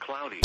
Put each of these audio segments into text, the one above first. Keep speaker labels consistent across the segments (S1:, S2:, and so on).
S1: cloudy.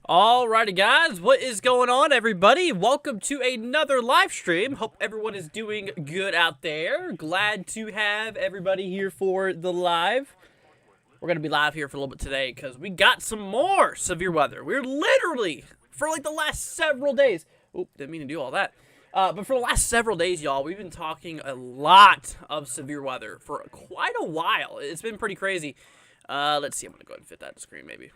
S2: Alrighty guys, what is going on everybody? Welcome to another live stream. Hope everyone is doing good out there. Glad to have everybody here for the live. We're going to be live here for a little bit today because we got some more severe weather. We're literally, for like the last several days, didn't mean to do all that. But for the last several days, y'all, we've been talking a lot of severe weather for quite a while. It's been pretty crazy. Let's see, I'm going to go ahead and fit that to the screen maybe.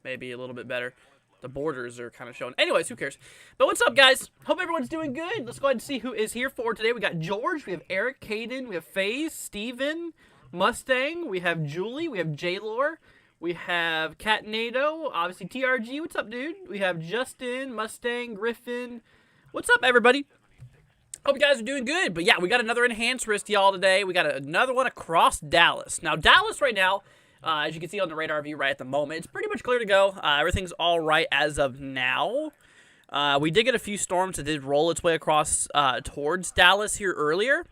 S2: Maybe a little bit better. The borders are kind of showing. Anyways, who cares? But what's up, guys? Hope everyone's doing good. Let's go ahead and see who is here for today. We got George. We have Eric, Caden. We have FaZe, Steven, Mustang. We have Julie. We have J-Lore. We have Catnado. Obviously, TRG. What's up, dude? We have Justin, Mustang, Griffin. What's up, everybody? Hope you guys are doing good. But yeah, we got another enhanced wrist, y'all, today. We got another one across Dallas. Now, Dallas right now, as you can see on the radar view right at the moment, it's pretty much clear to go. Everything's all right as of now. We did get a few storms that did roll its way across towards Dallas here earlier.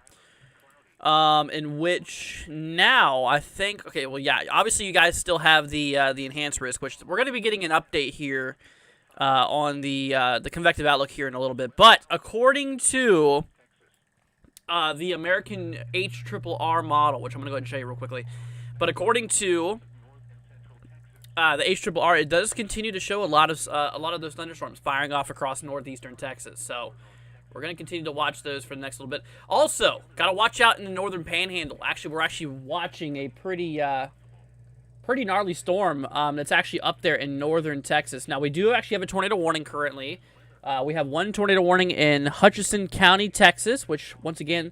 S2: In which now I think, okay, well, yeah, obviously you guys still have the enhanced risk, which we're going to be getting an update here on the convective outlook here in a little bit. But according to the American HRRR model, which I'm going to go ahead and show you real quickly. But according to the HRRR, it does continue to show a lot of those thunderstorms firing off across northeastern Texas. So we're going to continue to watch those for the next little bit. Also, got to watch out in the northern Panhandle. Actually, we're actually watching a pretty gnarly storm that's actually up there in northern Texas. Now, we do actually have a tornado warning currently. We have one tornado warning in Hutchinson County, Texas, which, once again,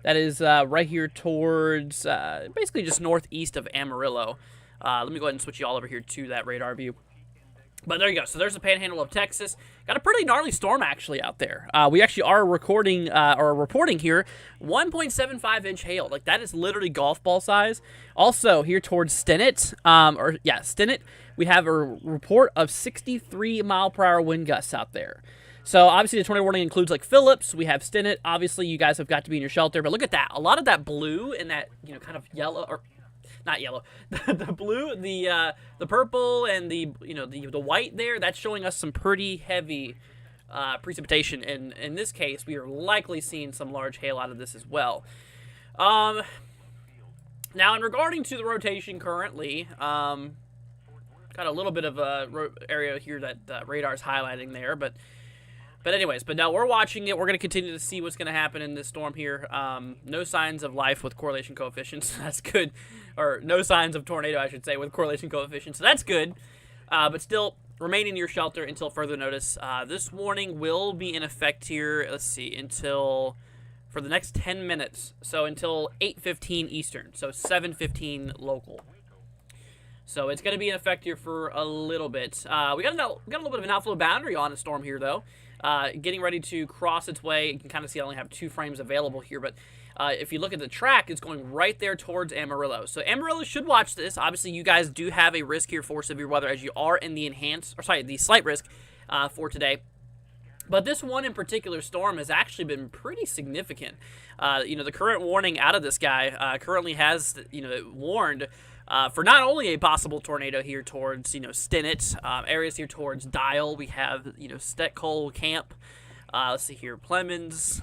S2: that is right here towards basically just northeast of Amarillo. Let me go ahead and switch you all over here to that radar view. But there you go. So there's the Panhandle of Texas. Got a pretty gnarly storm actually out there. We actually are reporting here 1.75-inch hail. Like, that is literally golf ball size. Also here towards Stinnett, Stinnett, we have a report of 63-mile-per-hour wind gusts out there. So, obviously, the tornado warning includes, like, Phillips. We have Stinnett. Obviously, you guys have got to be in your shelter. But look at that. A lot of that blue and that, kind of yellow, or not yellow, the blue, the purple, and the white there, that's showing us some pretty heavy precipitation. And in this case, we are likely seeing some large hail out of this as well. Now, in regarding to the rotation currently, got a little bit of a area here that radar's highlighting there, but anyways, no, we're watching it. We're going to continue to see what's going to happen in this storm here. No signs of life with correlation coefficients. That's good. Or no signs of tornado, I should say, with correlation coefficients. So that's good. But still, remain in your shelter until further notice. This warning will be in effect here, let's see, until for the next 10 minutes. So until 8:15 Eastern. So 7:15 local. So it's going to be in effect here for a little bit. We got a little bit of an outflow boundary on the storm here, though. Getting ready to cross its way. You can kind of see I only have 2 frames available here, but if you look at the track, it's going right there towards Amarillo. So Amarillo should watch this. Obviously, you guys do have a risk here for severe weather as you are in the the slight risk for today. But this one in particular storm has actually been pretty significant. The current warning out of this guy currently has, warned for not only a possible tornado here towards, Stinnett, areas here towards Dial. We have, Steckole Camp. Let's see here, Clemens,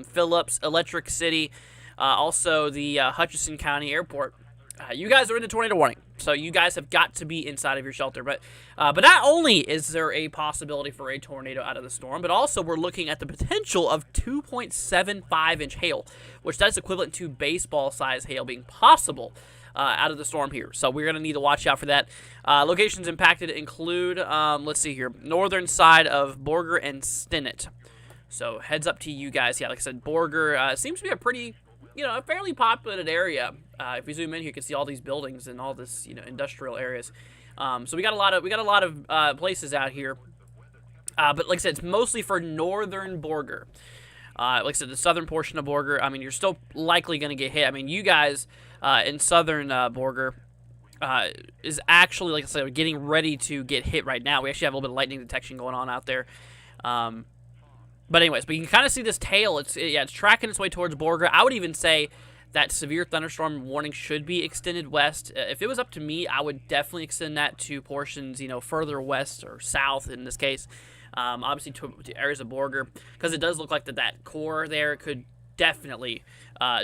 S2: Phillips, Electric City, also the Hutchinson County Airport. You guys are in the tornado warning, so you guys have got to be inside of your shelter. But not only is there a possibility for a tornado out of the storm, but also we're looking at the potential of 2.75-inch hail, which that's equivalent to baseball-size hail being possible out of the storm here. So we're going to need to watch out for that. Locations impacted include, let's see here, northern side of Borger and Stinnett. So heads up to you guys. Yeah, like I said, Borger seems to be a pretty, a fairly populated area. If we zoom in here, you can see all these buildings and all this, industrial areas. So we got a lot of places out here. But like I said, it's mostly for northern Borger. Like I said, the southern portion of Borger, I mean, you're still likely going to get hit. I mean, you guys in southern Borger is actually, like I said, getting ready to get hit right now. We actually have a little bit of lightning detection going on out there. But anyways, but you can kind of see this tail. It's tracking its way towards Borger. I would even say that severe thunderstorm warning should be extended west. If it was up to me, I would definitely extend that to portions, further west or south in this case. Obviously to areas of Borger, because it does look like that core there could definitely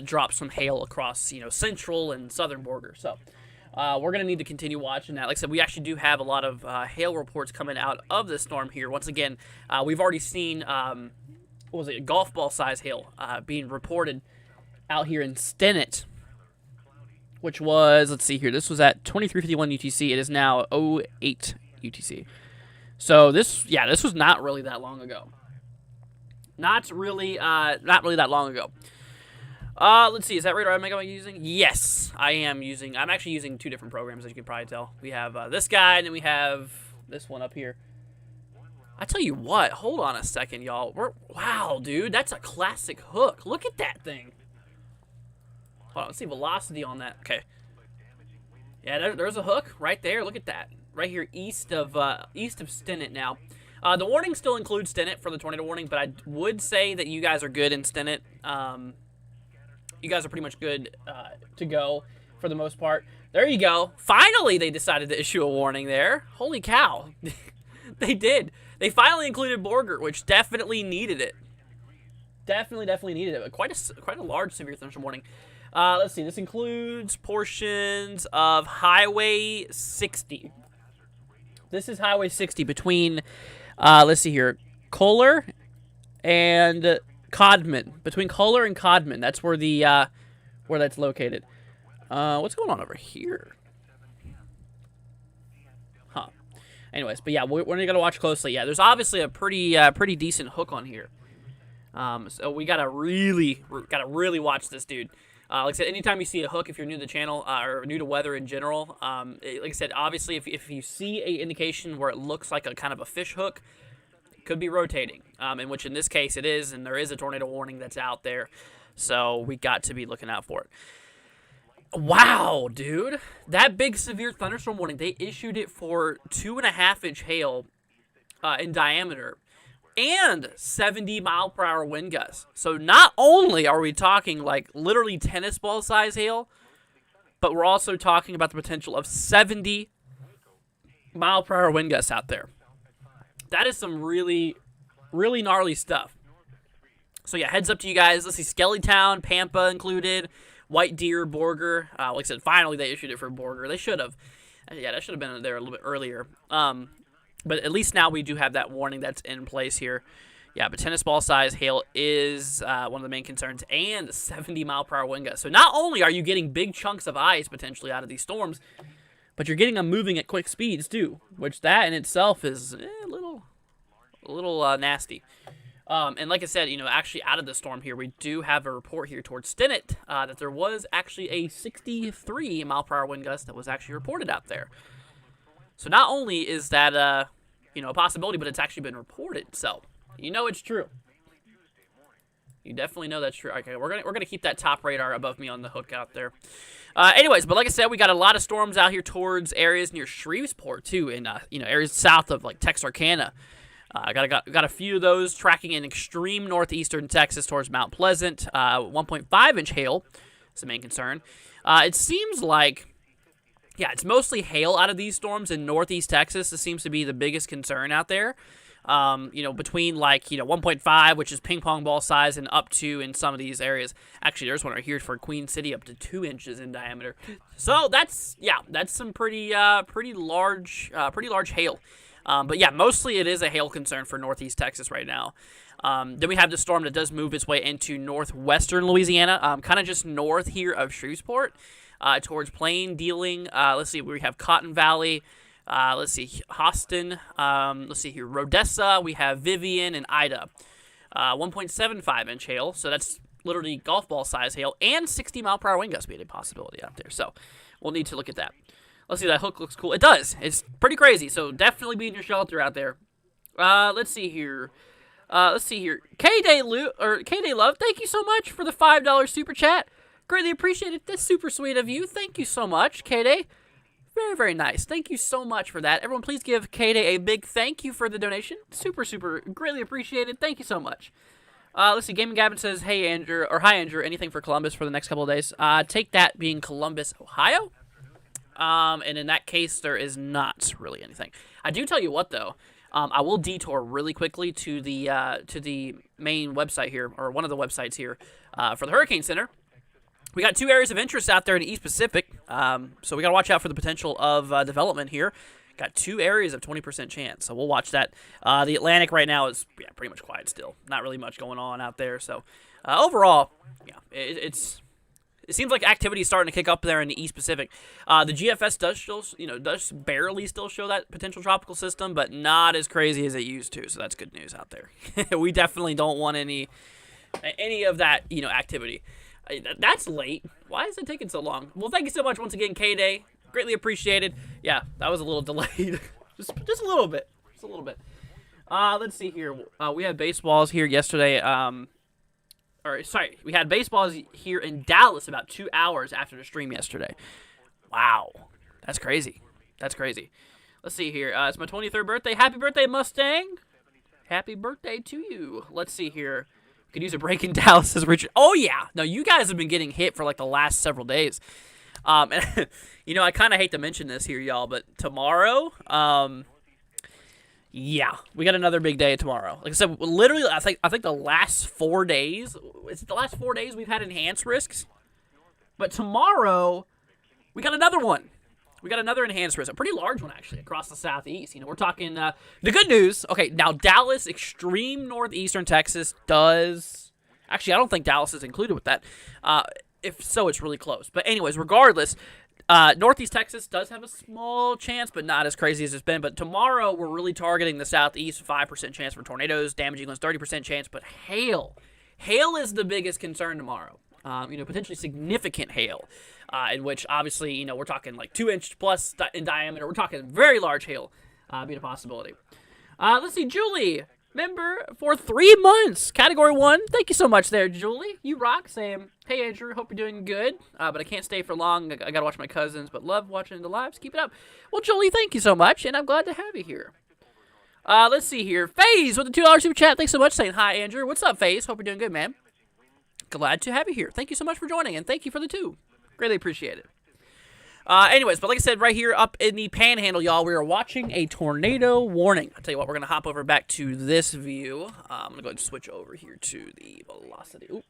S2: drop some hail across, central and southern Borger. So we're going to need to continue watching that. Like I said, we actually do have a lot of hail reports coming out of this storm here. Once again, we've already seen, golf ball size hail being reported out here in Stinnett, which was, let's see here, this was at 2351 UTC. It is now 08 UTC. So this was not really that long ago. Not really that long ago. Let's see, is that radar am I using? Yes, I am using. I'm actually using 2 different programs, as you can probably tell. We have this guy, and then we have this one up here. I tell you what, hold on a second, y'all. Wow, dude, that's a classic hook. Look at that thing. Hold on, let's see velocity on that. Okay. Yeah, there's a hook right there. Look at that. Right here east of Stinnett now. The warning still includes Stinnett for the tornado warning, but I would say that you guys are good in Stinnett. You guys are pretty much good to go for the most part. There you go. Finally, they decided to issue a warning there. Holy cow. They did. They finally included Borger, which definitely needed it. Definitely needed it. Quite a large severe thunderstorm warning. Let's see. This includes portions of Highway 60. This is Highway 60 between, let's see here, Kohler and Codman. Between Kohler and Codman. That's where where that's located. What's going on over here? Huh. Anyways, but yeah, we're gonna watch closely. Yeah, there's obviously a pretty decent hook on here. So we gotta really watch this dude. Like I said, anytime you see a hook, if you're new to the channel or new to weather in general, like I said, obviously if you see a indication where it looks like a kind of a fish hook, it could be rotating. In which in this case it is, and there is a tornado warning that's out there, so we got to be looking out for it. Wow, dude, that big severe thunderstorm warning, they issued it for 2.5-inch hail in diameter. And 70-mile-per-hour wind gusts. So not only are we talking like literally tennis ball size hail, but we're also talking about the potential of 70-mile-per-hour wind gusts out there. That is some really gnarly stuff. So yeah, heads up to you guys. Let's see, Skellytown, Pampa included, White Deer, Borger. Like I said, finally they issued it for Borger. They should have. Yeah, that should have been there a little bit earlier. But at least now we do have that warning that's in place here. Yeah, but tennis ball size hail is one of the main concerns, and 70-mile-per-hour wind gusts. So not only are you getting big chunks of ice potentially out of these storms, but you're getting them moving at quick speeds too, which that in itself is a little nasty. And like I said, actually out of the storm here, we do have a report here towards Stinnett that there was actually a 63 mile per hour wind gust that was actually reported out there. So not only is that, a possibility, but it's actually been reported. So, it's true. You definitely know that's true. Okay, we're gonna keep that top radar above me on the hook out there. Anyways, but like I said, we got a lot of storms out here towards areas near Shreveport too, and areas south of like Texarkana. Got a few of those tracking in extreme northeastern Texas towards Mount Pleasant. 1.5-inch hail is the main concern. It seems like, it's mostly hail out of these storms in northeast Texas. This seems to be the biggest concern out there. Between 1.5, which is ping pong ball size, and up to in some of these areas. Actually, there's one right here for Queen City, up to 2 inches in diameter. So that's some pretty large hail. But mostly it is a hail concern for northeast Texas right now. Then we have the storm that does move its way into northwestern Louisiana, kind of just north here of Shreveport, towards Plain Dealing. Let's see, we have Cotton Valley. Let's see, Houston. Let's see here, Rodessa. We have Vivian and Ida. 1.75-inch hail, so that's literally golf ball size hail, and 60 mile per hour wind gust being a possibility out there. So we'll need to look at that. Let's see, that hook looks cool. It does. It's pretty crazy. So definitely be in your shelter out there. Let's see here. K-Day Love, thank you so much for the $5 super chat. Greatly appreciate it. That's super sweet of you. Thank you so much, K-Day. Very, very nice. Thank you so much for that. Everyone, please give K-Day a big thank you for the donation. Super, super, greatly appreciated. Thank you so much. Let's see. Gaming Gavin says, "Hey Andrew," or "Hi Andrew. Anything for Columbus for the next couple of days?" Take that being Columbus, Ohio. And in that case, there is not really anything. I do tell you what, though. I will detour really quickly to the main website here, or one of the websites here, for the Hurricane Center. We got 2 areas of interest out there in the East Pacific, so we got to watch out for the potential of development here. Got 2 areas of 20% chance, so we'll watch that. The Atlantic right now is pretty much quiet still. Not really much going on out there. So overall, it seems like activity is starting to kick up there in the East Pacific. The GFS does barely still show that potential tropical system, but not as crazy as it used to. So that's good news out there. We definitely don't want any of that activity. That's late. Why is it taking so long? Well, thank you so much once again, K-Day. Greatly appreciated. Yeah, that was a little delayed. just a little bit. Just a little bit. Let's see here. We had baseballs here yesterday. We had baseballs here in Dallas about 2 hours after the stream yesterday. Wow. That's crazy. That's crazy. Let's see here. It's my 23rd birthday. Happy birthday, Mustang. Happy birthday to you. Let's see here. Could use a break in Dallas as Richard. Oh, yeah. No, you guys have been getting hit for like the last several days. And, I kind of hate to mention this here, y'all, but tomorrow, we got another big day tomorrow. Like I said, literally, I think the last 4 days, we've had enhanced risks. But tomorrow, we got another one. We got another enhanced risk, a pretty large one, actually, across the southeast. We're talking, the good news, okay, now Dallas, extreme northeastern Texas does, actually, I don't think Dallas is included with that. If so, it's really close. But anyways, regardless, northeast Texas does have a small chance, but not as crazy as it's been. But tomorrow, we're really targeting the southeast, 5% chance for tornadoes, damaging winds, 30% chance, but hail. Hail is the biggest concern tomorrow. Potentially significant hail. In which, obviously, we're talking like 2 inch plus in diameter. We're talking very large hail being a possibility. Let's see, Julie, member for 3 months, Category 1. Thank you so much there, Julie. You rock, saying, "Hey, Andrew, hope you're doing good, but I can't stay for long. I got to watch my cousins, but love watching the lives. Keep it up." Well, Julie, thank you so much, and I'm glad to have you here. Let's see here. FaZe with the $2 super chat. Thanks so much, saying, "Hi, Andrew. What's up, FaZe? Hope you're doing good, man. Glad to have you here. Thank you so much for joining, and thank you for the 2. Greatly appreciate it. Anyways, but like I said, right here up in the Panhandle, y'all, we are watching a tornado warning. I'll tell you what, we're going to hop over back to this view. I'm going to go ahead and switch over here to the velocity. Oop,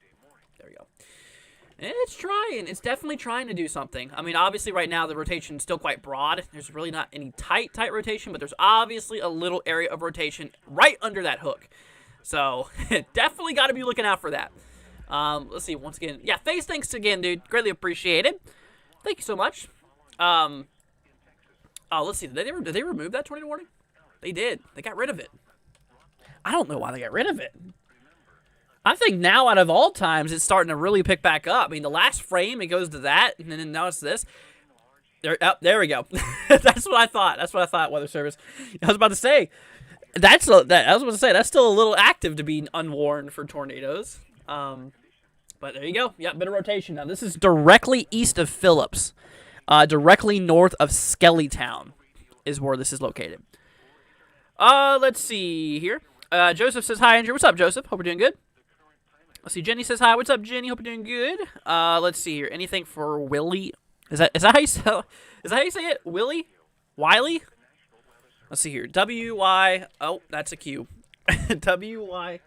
S2: there we go. And it's trying. It's definitely trying to do something. I mean, obviously right now the rotation is still quite broad. There's really not any tight rotation, but there's obviously a little area of rotation right under that hook. So definitely got to be looking out for that. Let's see, once again. Yeah, FaZe, thanks again, dude. Greatly appreciated. Thank you so much. Let's see. Did they remove that tornado warning? They did. They got rid of it. I don't know why they got rid of it. I think now, out of all times, it's starting to really pick back up. I mean, the last frame, it goes to that, and then now it's this. There we go. That's what I thought. That's what I thought, Weather Service. I was about to say, I was about to say, that's still a little active to be unwarned for tornadoes. But there you go. Yeah, bit of rotation. Now, this is directly east of Phillips. Directly north of Skellytown is where this is located. Let's see here. Joseph says, hi, Andrew. What's up, Joseph? Hope you're doing good. Let's see. Jenny says, hi. What's up, Jenny? Hope you're doing good. Let's see here. Anything for Willie? Is that how you say? Is that how you say it? Willie? Wiley? Let's see here. W-Y. Oh, that's a Q. W-Y-L-I-E.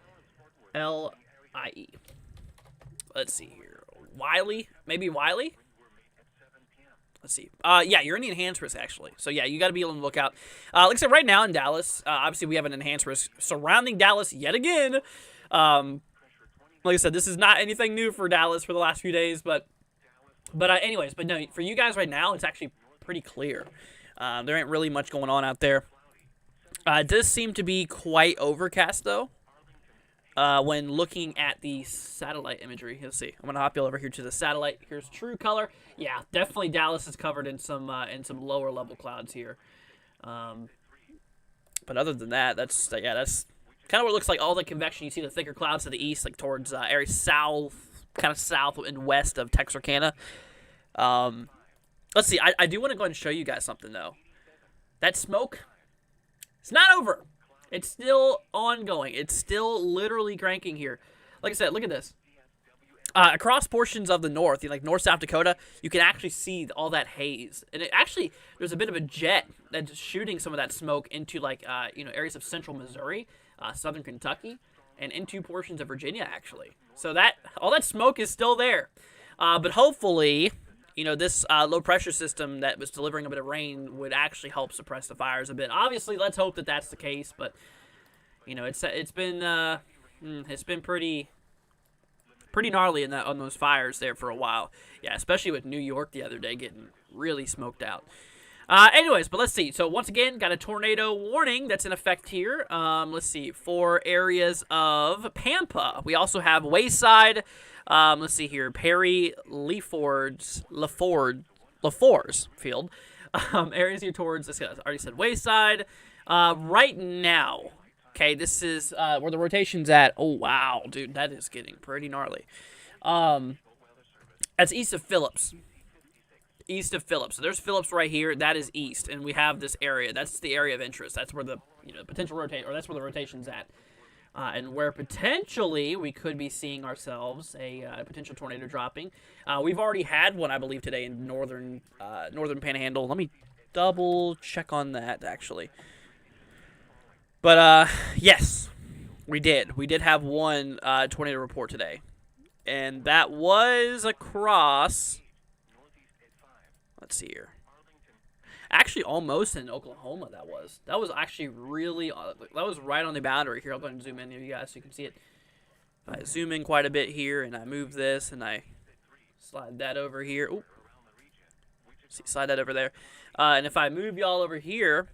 S2: Let's see here. Wiley? Maybe Wiley? Let's see. Yeah, you're in the enhanced risk, actually. So, yeah, you got to be on the lookout. Like I said, right now in Dallas, obviously we have an enhanced risk surrounding Dallas yet again. Like I said, this is not anything new for Dallas for the last few days, but anyways, but no, for you guys right now, it's actually pretty clear. There ain't really much going on out there. It does seem to be quite overcast, though, when looking at the satellite imagery. Let's see. I'm going to hop you over here to the satellite. Here's true color. Yeah, definitely Dallas is covered in some lower level clouds here. But other than that, that's kind of what it looks like. All the convection, you see the thicker clouds to the east, like towards area south, kind of south and west of Texarkana. Let's see. I do want to go ahead and show you guys something, though. That smoke, it's not over. It's still ongoing. It's still literally cranking here. Like I said, look at this. Across portions of the north, like North South Dakota, you can actually see all that haze. And it actually, there's a bit of a jet that's shooting some of that smoke into, like, areas of central Missouri, southern Kentucky, and into portions of Virginia, actually. So all that smoke is still there. But hopefully, this low pressure system that was delivering a bit of rain would actually help suppress the fires a bit. Obviously, let's hope that that's the case. But it's been pretty gnarly on those fires there for a while. Yeah, especially with New York the other day getting really smoked out. Anyways, but let's see. So once again, got a tornado warning that's in effect here. Let's see, for areas of Pampa. We also have Wayside. Let's see here, Perry, LaFords Field. Areas here towards, I already said Wayside. Right now, okay, this is where the rotation's at. Oh, wow, dude, that is getting pretty gnarly. That's east of Phillips. East of Phillips. So there's Phillips right here. That is east, and we have this area. That's the area of interest. That's where the potential rotate, or that's where the rotation's at. And where potentially we could be seeing ourselves a potential tornado dropping. We've already had one, I believe, today in northern Panhandle. Let me double check on that, actually. But yes, we did. We did have one tornado report today, and that was across. Let's see here. Actually, almost in Oklahoma, that was. That was actually really, that was right on the boundary. Here, I'll go ahead and zoom in here, you guys, so you can see it. If I zoom in quite a bit here, and I move this, and I slide that over here. Ooh. See, slide that over there. And if I move y'all over here,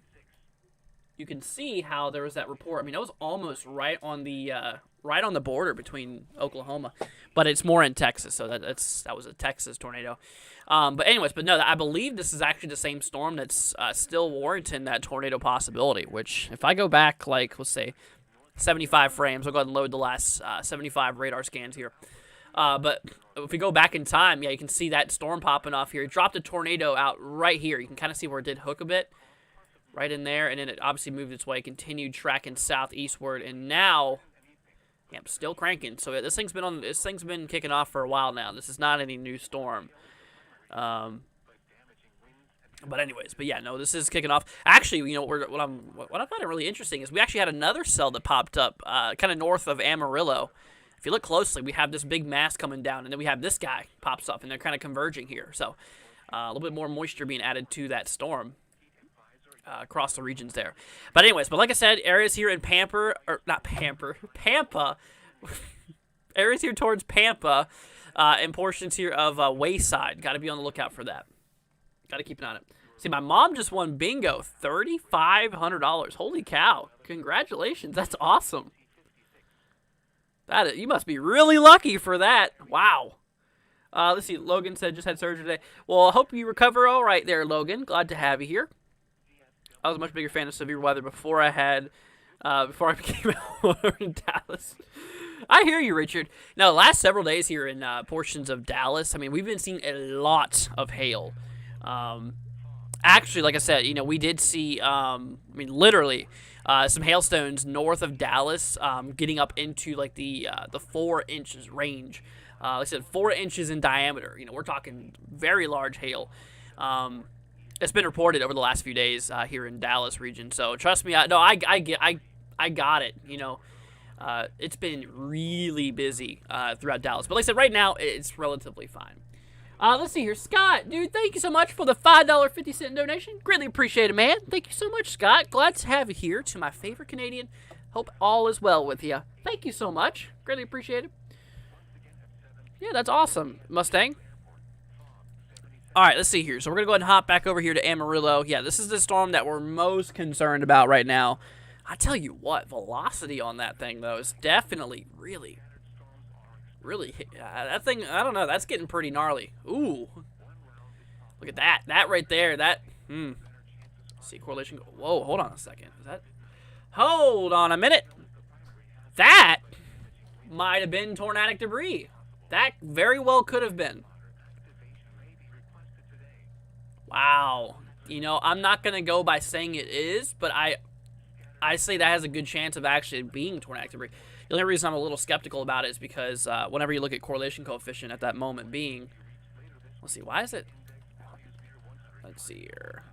S2: you can see how there was that report. I mean, that was almost right on the border between Oklahoma, but it's more in Texas, so that was a Texas tornado. But no, I believe this is actually the same storm that's still warranting that tornado possibility, which if I go back, like, let's say 75 frames, I'll go ahead and load the last 75 radar scans here. But if we go back in time, yeah, you can see that storm popping off here. It dropped a tornado out right here. You can kind of see where it did hook a bit right in there, and then it obviously moved its way, continued tracking southeastward, and now, yeah, still cranking. So this thing's been kicking off for a while now. This is not any new storm. But anyways, yeah, no, this is kicking off. Actually, what I find really interesting is we actually had another cell that popped up, kind of north of Amarillo. If you look closely, we have this big mass coming down, and then we have this guy pops up, and they're kind of converging here. So a little bit more moisture being added to that storm across the regions there. But anyways, like I said, areas here in Pampa, areas here towards Pampa, and portions here of Wayside. Got to be on the lookout for that. Got to keep an eye on it. See, my mom just won bingo, $3,500. Holy cow. Congratulations. That's awesome. You must be really lucky for that. Wow. Let's see. Logan said just had surgery today. Well, I hope you recover all right there, Logan. Glad to have you here. I was a much bigger fan of severe weather before I became out in Dallas. I hear you, Richard. Now, the last several days here in portions of Dallas, I mean, we've been seeing a lot of hail. Actually, like I said, we did see, literally, some hailstones north of Dallas, getting up into like the 4 inches range. Like I said, 4 inches in diameter. We're talking very large hail. It's been reported over the last few days here in Dallas region. So trust me, I got it. It's been really busy throughout Dallas. But like I said, right now it's relatively fine. Let's see here. Scott, dude, thank you so much for the $5.50 donation. Greatly appreciate it, man. Thank you so much, Scott. Glad to have you here to my favorite Canadian. Hope all is well with you. Thank you so much. Greatly appreciate it. Yeah, that's awesome, Mustang. All right, let's see here. So we're going to go ahead and hop back over here to Amarillo. Yeah, this is the storm that we're most concerned about right now. I tell you what, velocity on that thing, though, is definitely really that thing, I don't know, that's getting pretty gnarly. Ooh. Look at that. That right there, that, let's see, correlation. Whoa, hold on a second. Hold on a minute. That might have been tornadic debris. That very well could have been. Wow. I'm not going to go by saying it is, but I say that has a good chance of actually being tornadic debris. The only reason I'm a little skeptical about it is because whenever you look at correlation coefficient at that moment being, let's see, why is it? Let's see here.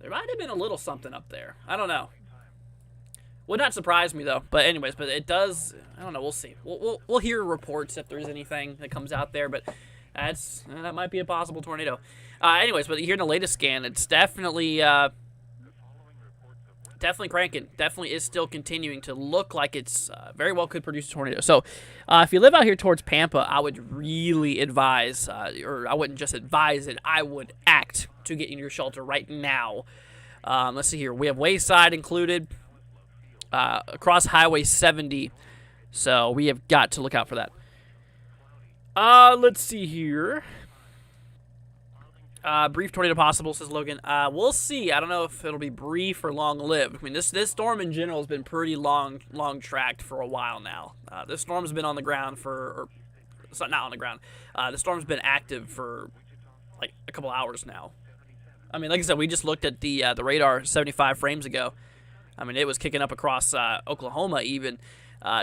S2: There might have been a little something up there. I don't know. Would not surprise me though. But anyways, but it does. I don't know. We'll see. We'll hear reports if there's anything that comes out there, but that might be a possible tornado. Anyways, but here in the latest scan, it's definitely cranking. Definitely is still continuing to look like it's very well could produce a tornado. So if you live out here towards Pampa, I would really advise, or I wouldn't just advise it, I would act to get in your shelter right now. Let's see here. We have Wayside included across Highway 70. So we have got to look out for that. Let's see here. Brief tornado possible, says Logan. We'll see. I don't know if it'll be brief or long-lived. I mean, this storm in general has been pretty long-tracked for a while now. This storm's been on the ground for, it's not on the ground. The storm's been active for like a couple hours now. I mean, like I said, we just looked at the radar 75 frames ago. I mean, it was kicking up across Oklahoma even.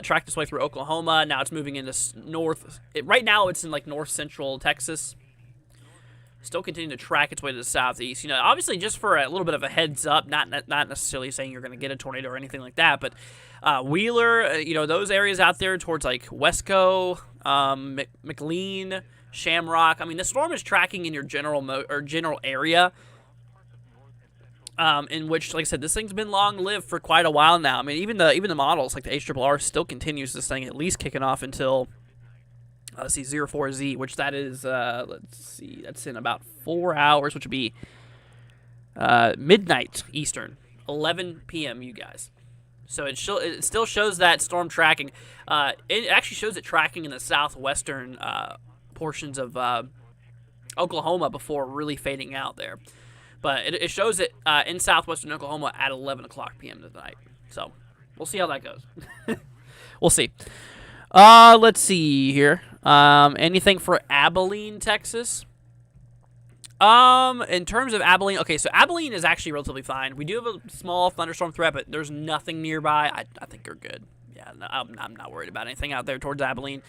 S2: Tracked its way through Oklahoma. Now it's moving into north. Right now it's in like north-central Texas. Still continuing to track its way to the southeast. Obviously just for a little bit of a heads up, not necessarily saying you're going to get a tornado or anything like that, but Wheeler, those areas out there towards like Wesco, McLean, Shamrock. I mean, the storm is tracking in your general area. In which, like I said, this thing's been long-lived for quite a while now. I mean, even the models, like the HRRR, still continues this thing, at least kicking off until, let's see, 04Z, which that is, let's see, that's in about 4 hours, which would be midnight Eastern, 11 p.m., you guys. So it still shows that storm tracking. It actually shows it tracking in the southwestern portions of Oklahoma before really fading out there. But it shows it in southwestern Oklahoma at 11 o'clock p.m. tonight. So we'll see how that goes. We'll see. Let's see here. Anything for Abilene, Texas? In terms of Abilene, okay, so Abilene is actually relatively fine. We do have a small thunderstorm threat, but there's nothing nearby. I think you're good. Yeah, no, I'm not worried about anything out there towards Abilene.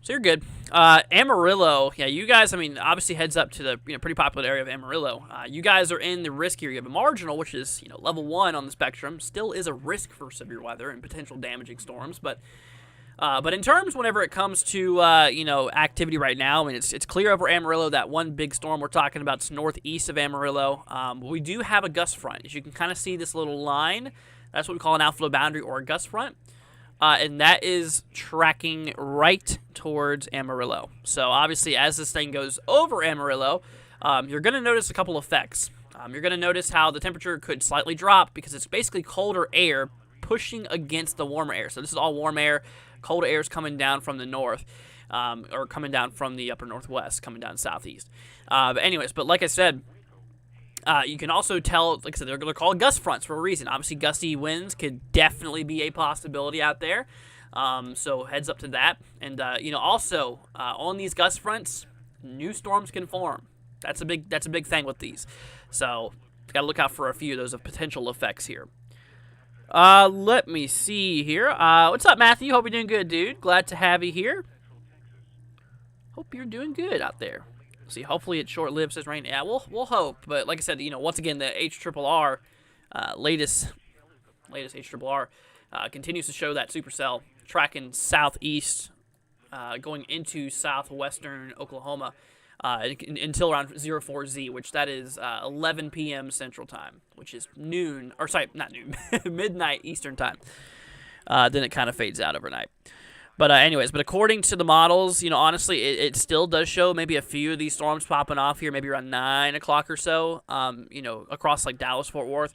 S2: So you're good. Amarillo, yeah, you guys, I mean, obviously heads up to the pretty popular area of Amarillo. You guys are in the risk area of a marginal, which is level 1 on the spectrum. Still is a risk for severe weather and potential damaging storms, but in terms, whenever it comes to activity right now, I mean, it's clear over Amarillo. That one big storm we're talking about is northeast of Amarillo. We do have a gust front. As you can kind of see this little line, that's what we call an outflow boundary or a gust front. And that is tracking right towards Amarillo. So obviously, as this thing goes over Amarillo, you're going to notice a couple effects. You're going to notice how the temperature could slightly drop because it's basically colder air pushing against the warmer air. So this is all warm air. Cold air is coming down from the north, or coming down from the upper northwest, coming down southeast. But like I said, you can also tell, like I said, they're called gust fronts for a reason. Obviously, gusty winds could definitely be a possibility out there. So heads up to that. And, also on these gust fronts, new storms can form. That's a big thing with these. So got to look out for a few of those potential effects here. Let me see here. What's up, Matthew? Hope you're doing good, dude. Glad to have you here. Hope you're doing good out there. See, hopefully it short-lived, says rain. Yeah, we'll hope. But like I said, once again, the HRRR, latest HRRR, continues to show that supercell tracking southeast, going into southwestern Oklahoma, until around 04Z, which that is 11 p.m. Central Time, which is noon, or sorry, not noon, midnight Eastern Time. Then it kind of fades out overnight. But but according to the models, honestly, it still does show maybe a few of these storms popping off here, maybe around 9 o'clock or so, across like Dallas, Fort Worth.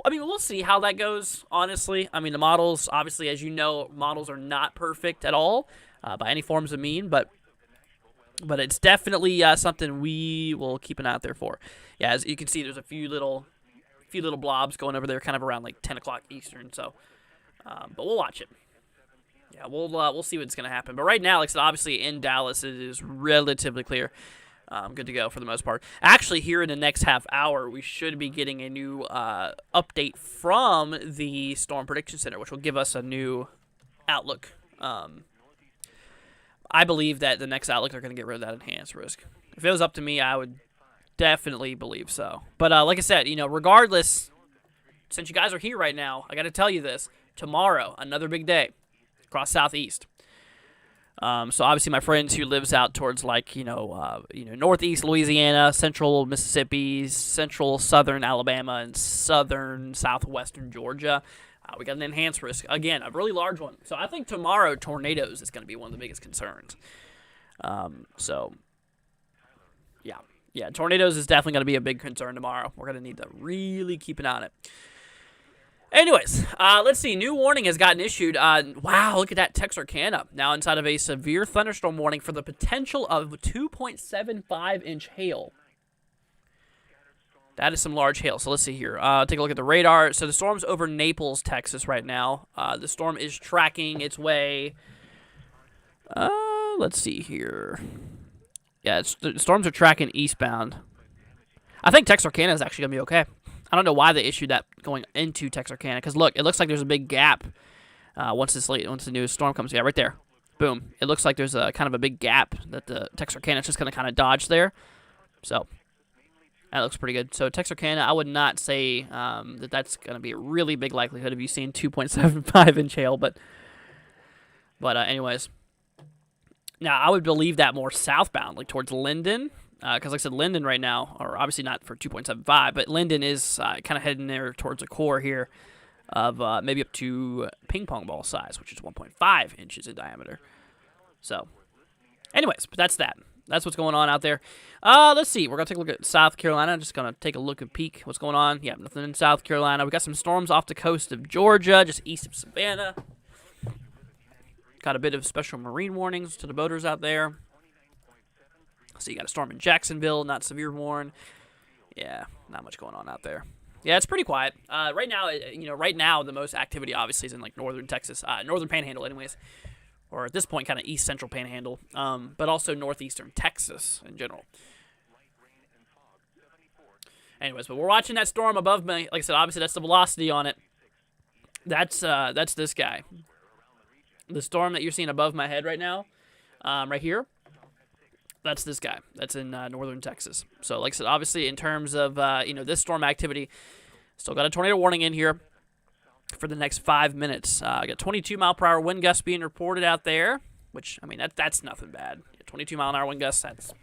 S2: I mean, we'll see how that goes, honestly. I mean, the models, obviously, as you know, models are not perfect at all by any forms of mean, but it's definitely something we will keep an eye out there for. Yeah, as you can see, there's a few little blobs going over there, kind of around like 10 o'clock Eastern. So, but we'll watch it. Yeah, we'll see what's going to happen. But right now, like I said, obviously in Dallas, it is relatively clear. Good to go for the most part. Actually, here in the next half hour, we should be getting a new update from the Storm Prediction Center, which will give us a new outlook. I believe that the next outlook, they're going to get rid of that enhanced risk. If it was up to me, I would definitely believe so. But like I said, regardless, since you guys are here right now, I got to tell you this. Tomorrow, another big day across southeast. So obviously my friends who lives out towards northeast Louisiana, central Mississippi, central southern Alabama, and southern southwestern Georgia, we got an enhanced risk. Again, a really large one. So I think tomorrow tornadoes is going to be one of the biggest concerns. Tornadoes is definitely going to be a big concern tomorrow. We're going to need to really keep an eye on it. Anyways, let's see. New warning has gotten issued. Wow, look at that. Texarkana now inside of a severe thunderstorm warning for the potential of 2.75-inch hail. That is some large hail. So let's see here. Take a look at the radar. So the storm's over Naples, Texas right now. The storm is tracking its way. Let's see here. Yeah, the storms are tracking eastbound. I think Texarkana is actually going to be okay. I don't know why they issued that going into Texarkana. Because look, it looks like there's a big gap once the new storm comes. Yeah, right there. Boom. It looks like there's a kind of a big gap that the Texarkana is just going to kind of dodge there. So that looks pretty good. So Texarkana, I would not say that's going to be a really big likelihood of you seeing 2.75-inch hail. But anyways. Now, I would believe that more southbound, like towards Linden. Because like I said, Linden right now, or obviously not for 2.75, but Linden is kind of heading there towards a core here of maybe up to ping pong ball size, which is 1.5 inches in diameter. So, anyways, but that's that. That's what's going on out there. Let's see. We're going to take a look at South Carolina. Just going to take a look and peek what's going on. Yeah, nothing in South Carolina. We got some storms off the coast of Georgia, just east of Savannah. Got a bit of special marine warnings to the boaters out there. So you got a storm in Jacksonville, not severe warn. Yeah, not much going on out there. Yeah, it's pretty quiet. Right now, the most activity obviously is in like northern Texas, northern Panhandle, anyways, or at this point, kind of east central Panhandle, but also northeastern Texas in general. Anyways, but we're watching that storm above me. Like I said, obviously that's the velocity on it. That's this guy. The storm that you're seeing above my head right now, right here. That's this guy. That's in northern Texas. So, like I said, obviously, in terms of this storm activity, still got a tornado warning in here for the next 5 minutes. I got 22-mile-per-hour wind gusts being reported out there, which I mean that's nothing bad. 22-mile-an-hour wind gusts. That's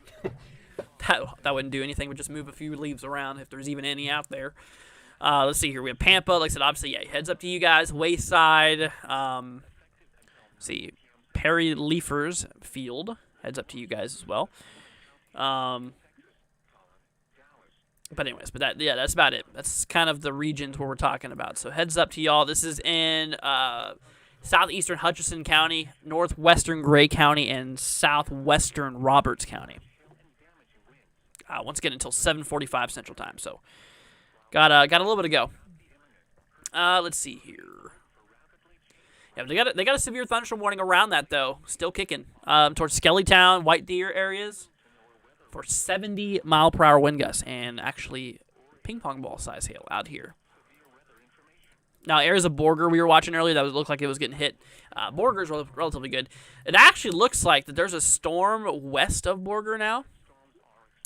S2: that wouldn't do anything. Would just move a few leaves around if there's even any out there. Let's see here. We have Pampa. Like I said, obviously, yeah, heads up to you guys. Wayside. See, Perry Leafers Field. Heads up to you guys as well. But anyways, that's about it. That's kind of the regions where we're talking about. So heads up to y'all. This is in southeastern Hutchinson County, northwestern Gray County, and southwestern Roberts County. Once again, until 7:45 Central Time. So got a little bit to go. Let's see here. Yeah, they got a severe thunderstorm warning around that though. Still kicking towards Skellytown, White Deer areas for 70-mile-per-hour wind gusts and actually ping pong ball size hail out here. Now, areas of Borger we were watching earlier that looked like it was getting hit. Borger's relatively good. It actually looks like that there's a storm west of Borger now.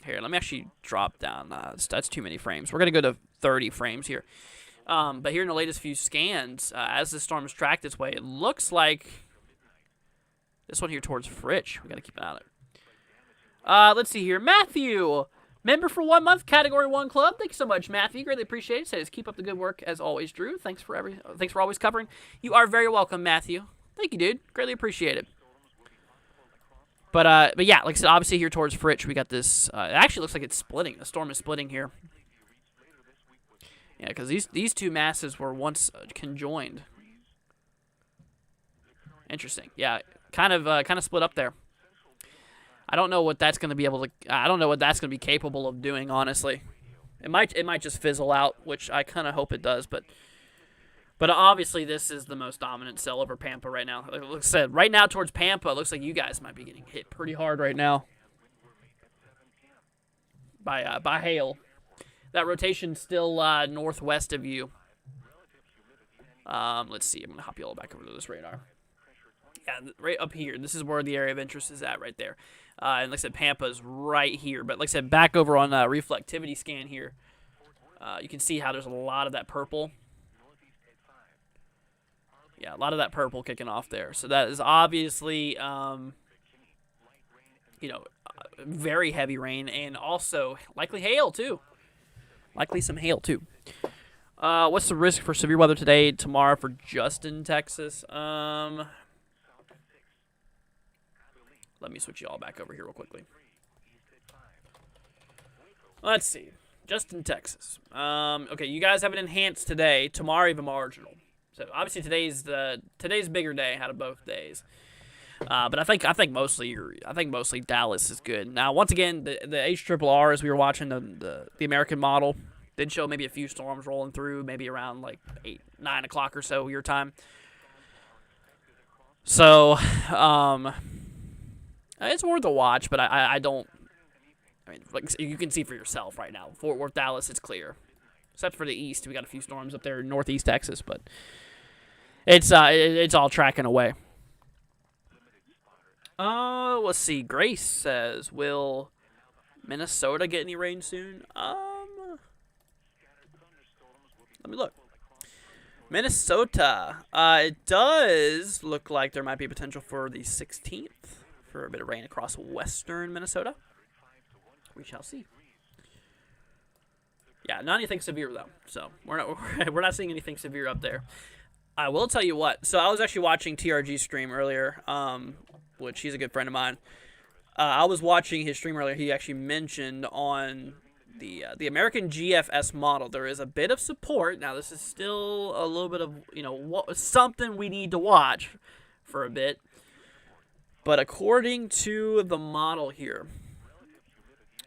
S2: Here, let me actually drop down. That's too many frames. We're going to go to 30 frames here. But here in the latest few scans, as the storm has tracked its way, it looks like this one here towards Fritch. We got to keep an eye on it. Let's see here. Matthew, member for 1 month, Category 1 Club. Thank you so much, Matthew. Greatly appreciate it. Says, keep up the good work as always, Drew. Thanks for always covering. You are very welcome, Matthew. Thank you, dude. Greatly appreciate it. But yeah, like I said, obviously here towards Fritch, we got this. It actually looks like it's splitting. The storm is splitting here. Yeah, because these two masses were once conjoined. Interesting. Yeah, kind of split up there. I don't know what that's going to be able to. I don't know what that's going to be capable of doing. Honestly, it might just fizzle out, which I kind of hope it does. But obviously, this is the most dominant cell over Pampa right now. Like I said, right now towards Pampa, it looks like you guys might be getting hit pretty hard right now by hail. That rotation's still northwest of you. Let's see. I'm going to hop you all back over to this radar. Yeah, right up here. This is where the area of interest is at right there. And like I said, Pampa's right here. But like I said, back over on reflectivity scan here, you can see how there's a lot of that purple. Yeah, a lot of that purple kicking off there. So that is obviously, very heavy rain and also likely hail too. Likely some hail too. What's the risk for severe weather today, tomorrow for Justin, Texas? Let me switch you all back over here real quickly. Let's see. Justin, Texas. Okay, you guys have an enhanced today. Tomorrow, even marginal. So obviously today's bigger day out of both days. But I think mostly Dallas is good. Now once again the HRRR as we were watching the American model did show maybe a few storms rolling through, maybe around like 8-9 o'clock or so your time. So it's worth a watch, but I don't. I mean, like you can see for yourself right now, Fort Worth, Dallas, it's clear, except for the east. We got a few storms up there in northeast Texas, but it's all tracking away. Let's see. Grace says, will Minnesota get any rain soon? Let me look. Minnesota. It does look like there might be potential for the 16th for a bit of rain across western Minnesota. We shall see. Yeah, not anything severe though. So we're not seeing anything severe up there. I will tell you what. So I was actually watching TRG's stream earlier, which he's a good friend of mine. I was watching his stream earlier. He actually mentioned on the American GFS model there is a bit of support. Now this is still a little bit of something we need to watch for a bit. But according to the model here,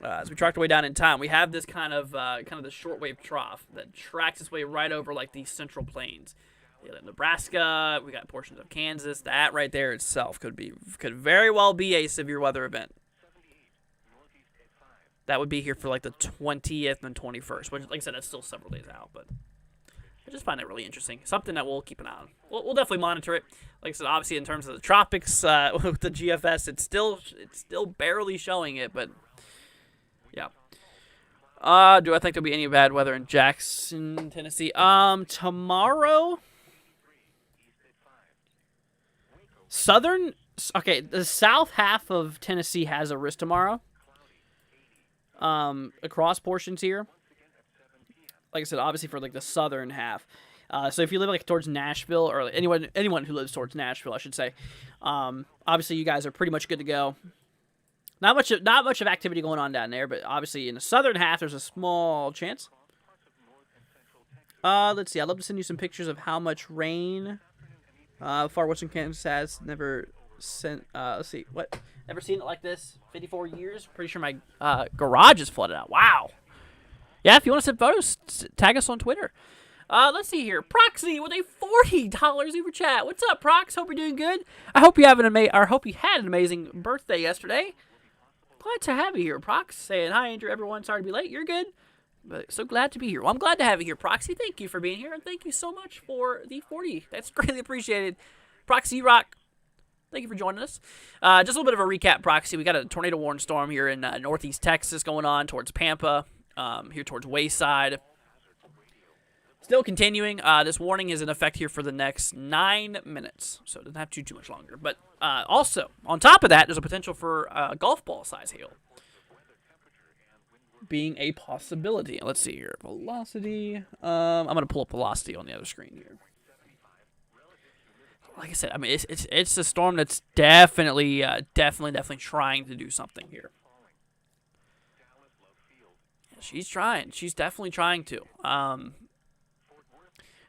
S2: as we track our way down in time, we have this kind of the shortwave trough that tracks its way right over like the central plains. Nebraska, we got portions of Kansas. That right there itself could very well be a severe weather event. That would be here for like the 20th and 21st, which, like I said, that's still several days out. But I just find it really interesting. Something that we'll keep an eye on. We'll definitely monitor it. Like I said, obviously in terms of the tropics with the GFS, it's still barely showing it, but yeah. Do I think there'll be any bad weather in Jackson, Tennessee? Tomorrow. The south half of Tennessee has a risk tomorrow. Across portions here. Like I said, obviously for like the southern half. So if you live like towards Nashville, or anyone who lives towards Nashville, I should say, obviously you guys are pretty much good to go. Not much of activity going on down there, but obviously in the southern half, there's a small chance. Let's see. I'd love to send you some pictures of how much rain far western Kansas has. Never sent. Let's see. What? Never seen it like this. 54 years. Pretty sure my garage is flooded out. Wow. Yeah, if you want to send photos, tag us on Twitter. Let's see here. Proxy with a $40 super chat. What's up, Prox? Hope you're doing good. I hope you had an amazing birthday yesterday. Glad to have you here, Prox. Saying hi, Andrew. Everyone, sorry to be late. You're good. But so glad to be here. Well, I'm glad to have you here, Proxy. Thank you for being here, and thank you so much for the 40. That's greatly appreciated. Proxy Rock, thank you for joining us. Just a little bit of a recap, Proxy. We got a tornado warning storm here in northeast Texas going on towards Pampa, here towards Wayside. Still continuing. This warning is in effect here for the next 9 minutes, so it doesn't have too much longer. But also, on top of that, there's a potential for golf ball size hail being a possibility. Let's see here. Velocity. I'm going to pull up velocity on the other screen here. Like I said, I mean, it's a storm that's definitely trying to do something here. She's trying. She's definitely trying to.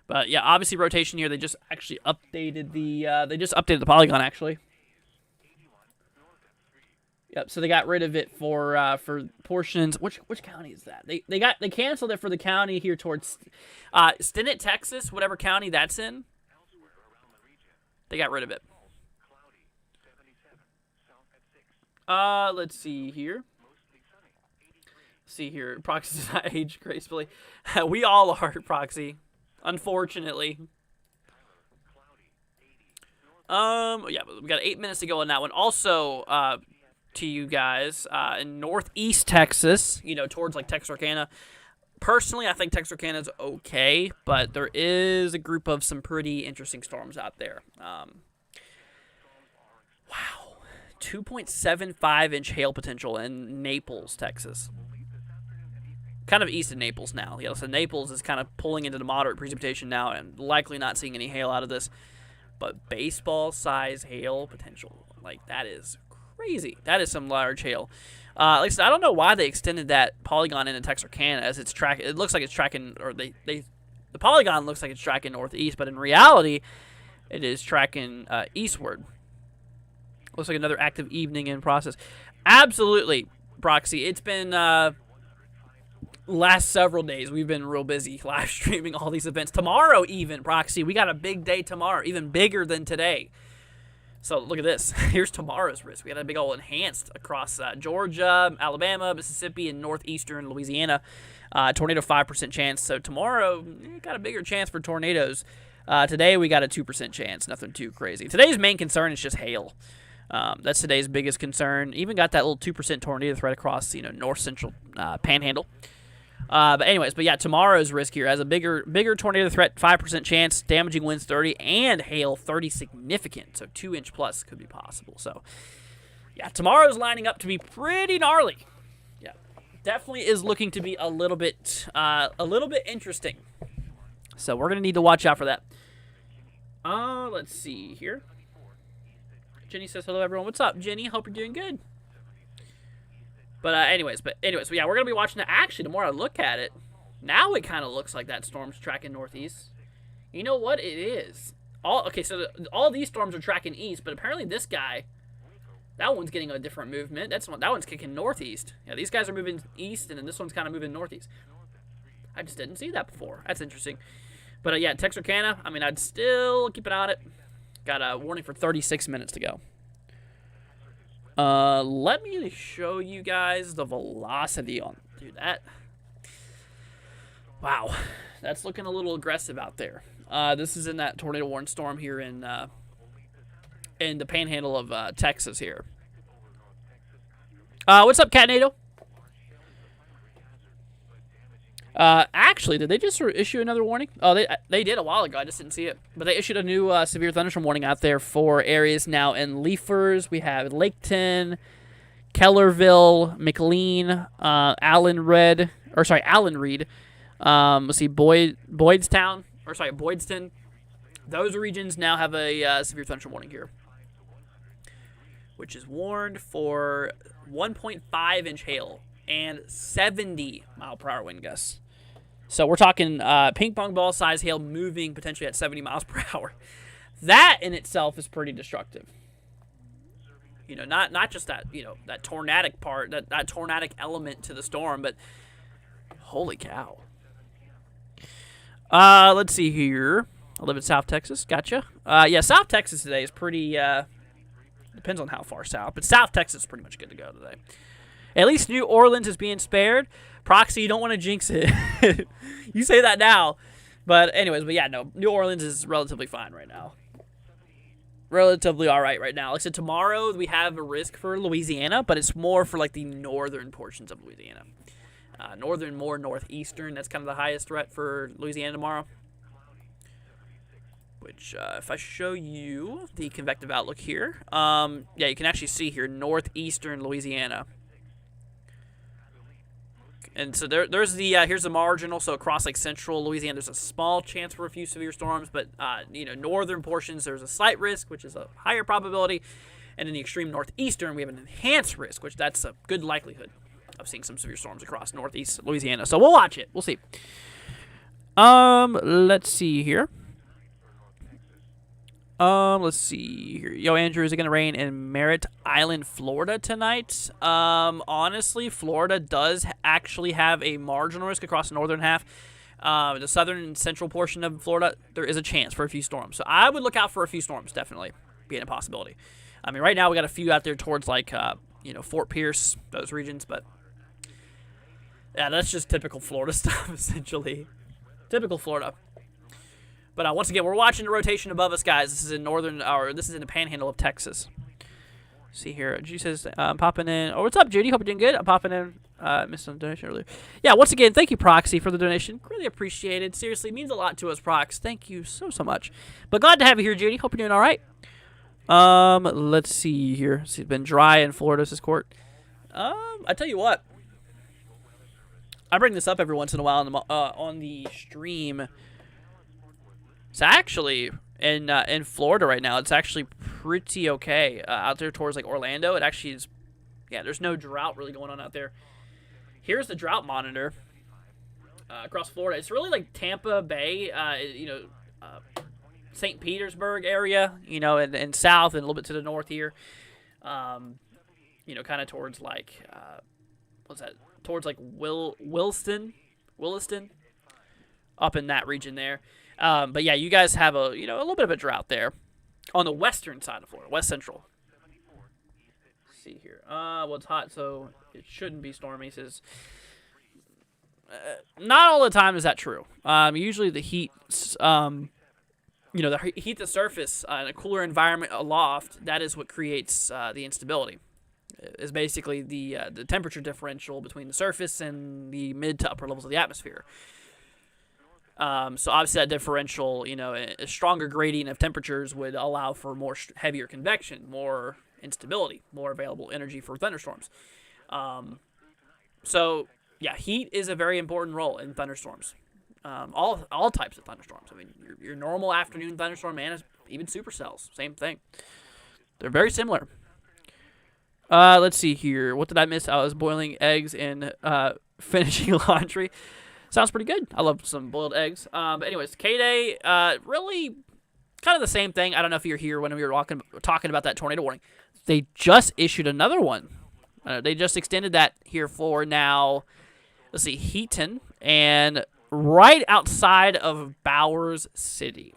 S2: But yeah, obviously rotation here. They just actually updated the polygon actually. Yep. So they got rid of it for portions. Which county is that? They canceled it for the county here towards Stinnett, Texas, whatever county that's in. They got rid of it. Let's see here. Proxy does not age gracefully. We all are, Proxy. Unfortunately. Yeah, but we got 8 minutes to go on that one. Also, to you guys, in northeast Texas, towards like Texarkana. Personally, I think Texarkana's okay, but there is a group of some pretty interesting storms out there. Wow. 2.75-inch hail potential in Naples, Texas. Kind of east of Naples now. So Naples is kind of pulling into the moderate precipitation now and likely not seeing any hail out of this. But baseball-size hail potential, like that is crazy. That is some large hail. Like I said, I don't know why they extended that polygon into Texarkana as it's tracking. It looks like it's tracking, or the polygon looks like it's tracking northeast, but in reality, it is tracking eastward. Looks like another active evening in process. Absolutely, Proxy. It's been last several days we've been real busy live streaming all these events. Tomorrow, even Proxy, we got a big day tomorrow, even bigger than today. So look at this. Here's tomorrow's risk. We got a big old enhanced across Georgia, Alabama, Mississippi, and northeastern Louisiana. Tornado 5% chance. So tomorrow, got a bigger chance for tornadoes. Today we got a 2% chance. Nothing too crazy. Today's main concern is just hail. That's today's biggest concern. Even got that little 2% tornado threat across north central Panhandle. But yeah, tomorrow's risk here has a bigger tornado threat, 5% chance, damaging winds 30, and hail 30 significant. So 2-inch plus could be possible. So yeah, tomorrow's lining up to be pretty gnarly. Yeah, definitely is looking to be a little bit interesting. So we're gonna need to watch out for that. Let's see here. Jenny says hello, everyone. What's up, Jenny? Hope you're doing good. But anyways, yeah, we're going to be watching it. Actually, the more I look at it, now it kind of looks like that storm's tracking northeast. You know what? It is. So all these storms are tracking east, but apparently this guy, that one's getting a different movement. That one's kicking northeast. Yeah, these guys are moving east, and then this one's kind of moving northeast. I just didn't see that before. That's interesting. But yeah, Texarkana, I mean, I'd still keep it on it. Got a warning for 36 minutes to go. Let me show you guys the velocity on, dude, that, wow, that's looking a little aggressive out there. This is in that tornado warning storm here in the Panhandle of Texas here. What's up, Catnado? Actually, did they just issue another warning? Oh, they did a while ago. I just didn't see it. But they issued a new severe thunderstorm warning out there for areas now in Leafers. We have Laketon, Kellerville, McLean, Allen Reed. Let's see, Boydstown. Boydston. Those regions now have a severe thunderstorm warning here. which is warned for 1.5-inch hail and 70-mile-per-hour wind gusts. So we're talking ping pong ball size hail moving potentially at 70 miles per hour. That in itself is pretty destructive. You know, not just that, you know, that tornadic part, that tornadic element to the storm, but holy cow. Let's see here. I live in South Texas. Gotcha. Yeah, South Texas today is pretty, depends on how far south, but South Texas is pretty much good to go today. At least New Orleans is being spared. Proxy, you don't want to jinx it. You say that now. But anyways, but yeah, no, New Orleans is relatively fine right now. Relatively all right now. Like I said, tomorrow we have a risk for Louisiana, but it's more for like the northern portions of Louisiana. Northern, more northeastern. That's kind of the highest threat for Louisiana tomorrow. Which, if I show you the convective outlook here, yeah, you can actually see here northeastern Louisiana. And so there's the here's the marginal. So across like central Louisiana, there's a small chance for a few severe storms, but you know, northern portions there's a slight risk, which is a higher probability, and in the extreme northeastern we have an enhanced risk, which that's a good likelihood of seeing some severe storms across northeast Louisiana. So we'll watch it. We'll see. Let's see here. Let's see here. Yo, Andrew, is it going to rain in Merritt Island, Florida tonight? Honestly, Florida does actually have a marginal risk across the northern half. The southern and central portion of Florida, there is a chance for a few storms. So I would look out for a few storms, definitely being a possibility. I mean, right now we got a few out there towards like, you know, Fort Pierce, those regions, but yeah, that's just typical Florida stuff, essentially. Typical Florida. But once again, we're watching the rotation above us, guys. This is in this is in the Panhandle of Texas. See here, Judy says, I'm popping in. Oh, what's up, Judy? Hope you're doing good. I'm popping in. Missed some donation earlier. Yeah, once again, thank you, Proxy, for the donation. Really appreciated. Seriously, means a lot to us, Prox. Thank you so much. But glad to have you here, Judy. Hope you're doing all right. Let's see here. It's been dry in Florida, this court. I tell you what. I bring this up every once in a while on the stream. It's actually in Florida right now. It's actually pretty okay out there towards like Orlando. It actually is. Yeah, there's no drought really going on out there. Here's the drought monitor across Florida. It's really like Tampa Bay, you know, St. Petersburg area, you know, and south and a little bit to the north here. You know, kind of towards like what's that? Towards like Williston, up in that region there. But yeah, you guys have a little bit of a drought there on the western side of Florida, west central. Let's see here. Well, it's hot, so it shouldn't be stormy. He says, not all the time is that true. Usually the heat, you know, the heat the surface in a cooler environment aloft. That is what creates the instability. Is basically the temperature differential between the surface and the mid to upper levels of the atmosphere. So obviously that differential, you know, a stronger gradient of temperatures would allow for more heavier convection, more instability, more available energy for thunderstorms. So yeah, heat is a very important role in thunderstorms. All types of thunderstorms. I mean, your normal afternoon thunderstorm and even supercells, same thing. They're very similar. Let's see here. What did I miss? I was boiling eggs and finishing laundry. Sounds pretty good. I love some boiled eggs. But anyways, K-Day, really kind of the same thing. I don't know if you're here when we were talking about that tornado warning. They just issued another one. They just extended that here for now, let's see, Heaton, and right outside of Bowers City.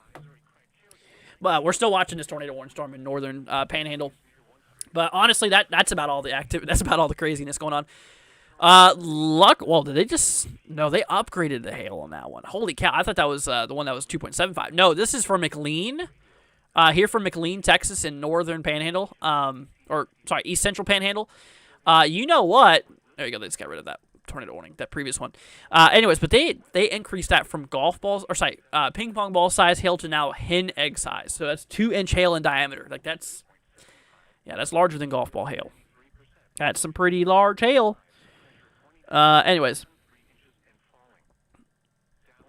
S2: But we're still watching this tornado warning storm in northern Panhandle. But honestly, that's about all the activity. That's about all the craziness going on. Well, did they just... No, they upgraded the hail on that one. Holy cow, I thought that was the one that was 2.75. No, this is for McLean. Here from McLean, Texas in northern Panhandle. East Central Panhandle. You know what? There you go, they just got rid of that tornado warning, that previous one. Anyways, but they increased that from ping pong ball size hail to now hen egg size. So that's 2-inch hail in diameter. Like that's larger than golf ball hail. That's some pretty large hail. Anyways.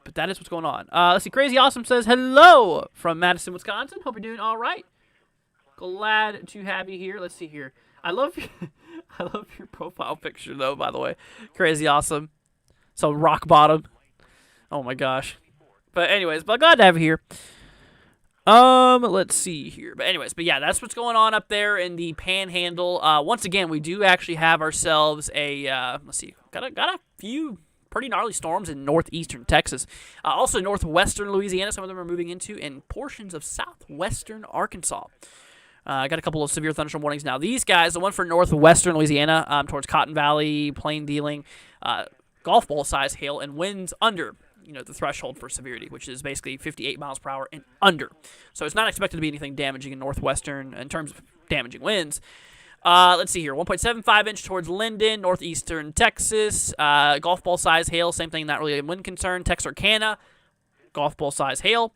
S2: But that is what's going on. Let's see. Crazy Awesome says, hello from Madison, Wisconsin. Hope you're doing all right. Glad to have you here. Let's see here. I love I love your profile picture though, by the way. Crazy awesome. So rock bottom. Oh my gosh. But anyways, glad to have you here. Let's see here. But yeah, that's what's going on up there in the Panhandle. Once again, we do actually have ourselves a let's see. Got a few pretty gnarly storms in northeastern Texas. Also northwestern Louisiana, some of them are moving into, and portions of southwestern Arkansas. Got a couple of severe thunderstorm warnings now. These guys, the one for northwestern Louisiana, towards Cotton Valley, plain dealing, golf ball size hail, and winds under the threshold for severity, which is basically 58 miles per hour and under. So it's not expected to be anything damaging in northwestern in terms of damaging winds. Let's see here. 1.75 inch towards Linden, northeastern Texas. Golf ball size hail, same thing, not really a wind concern. Texarkana, golf ball size hail.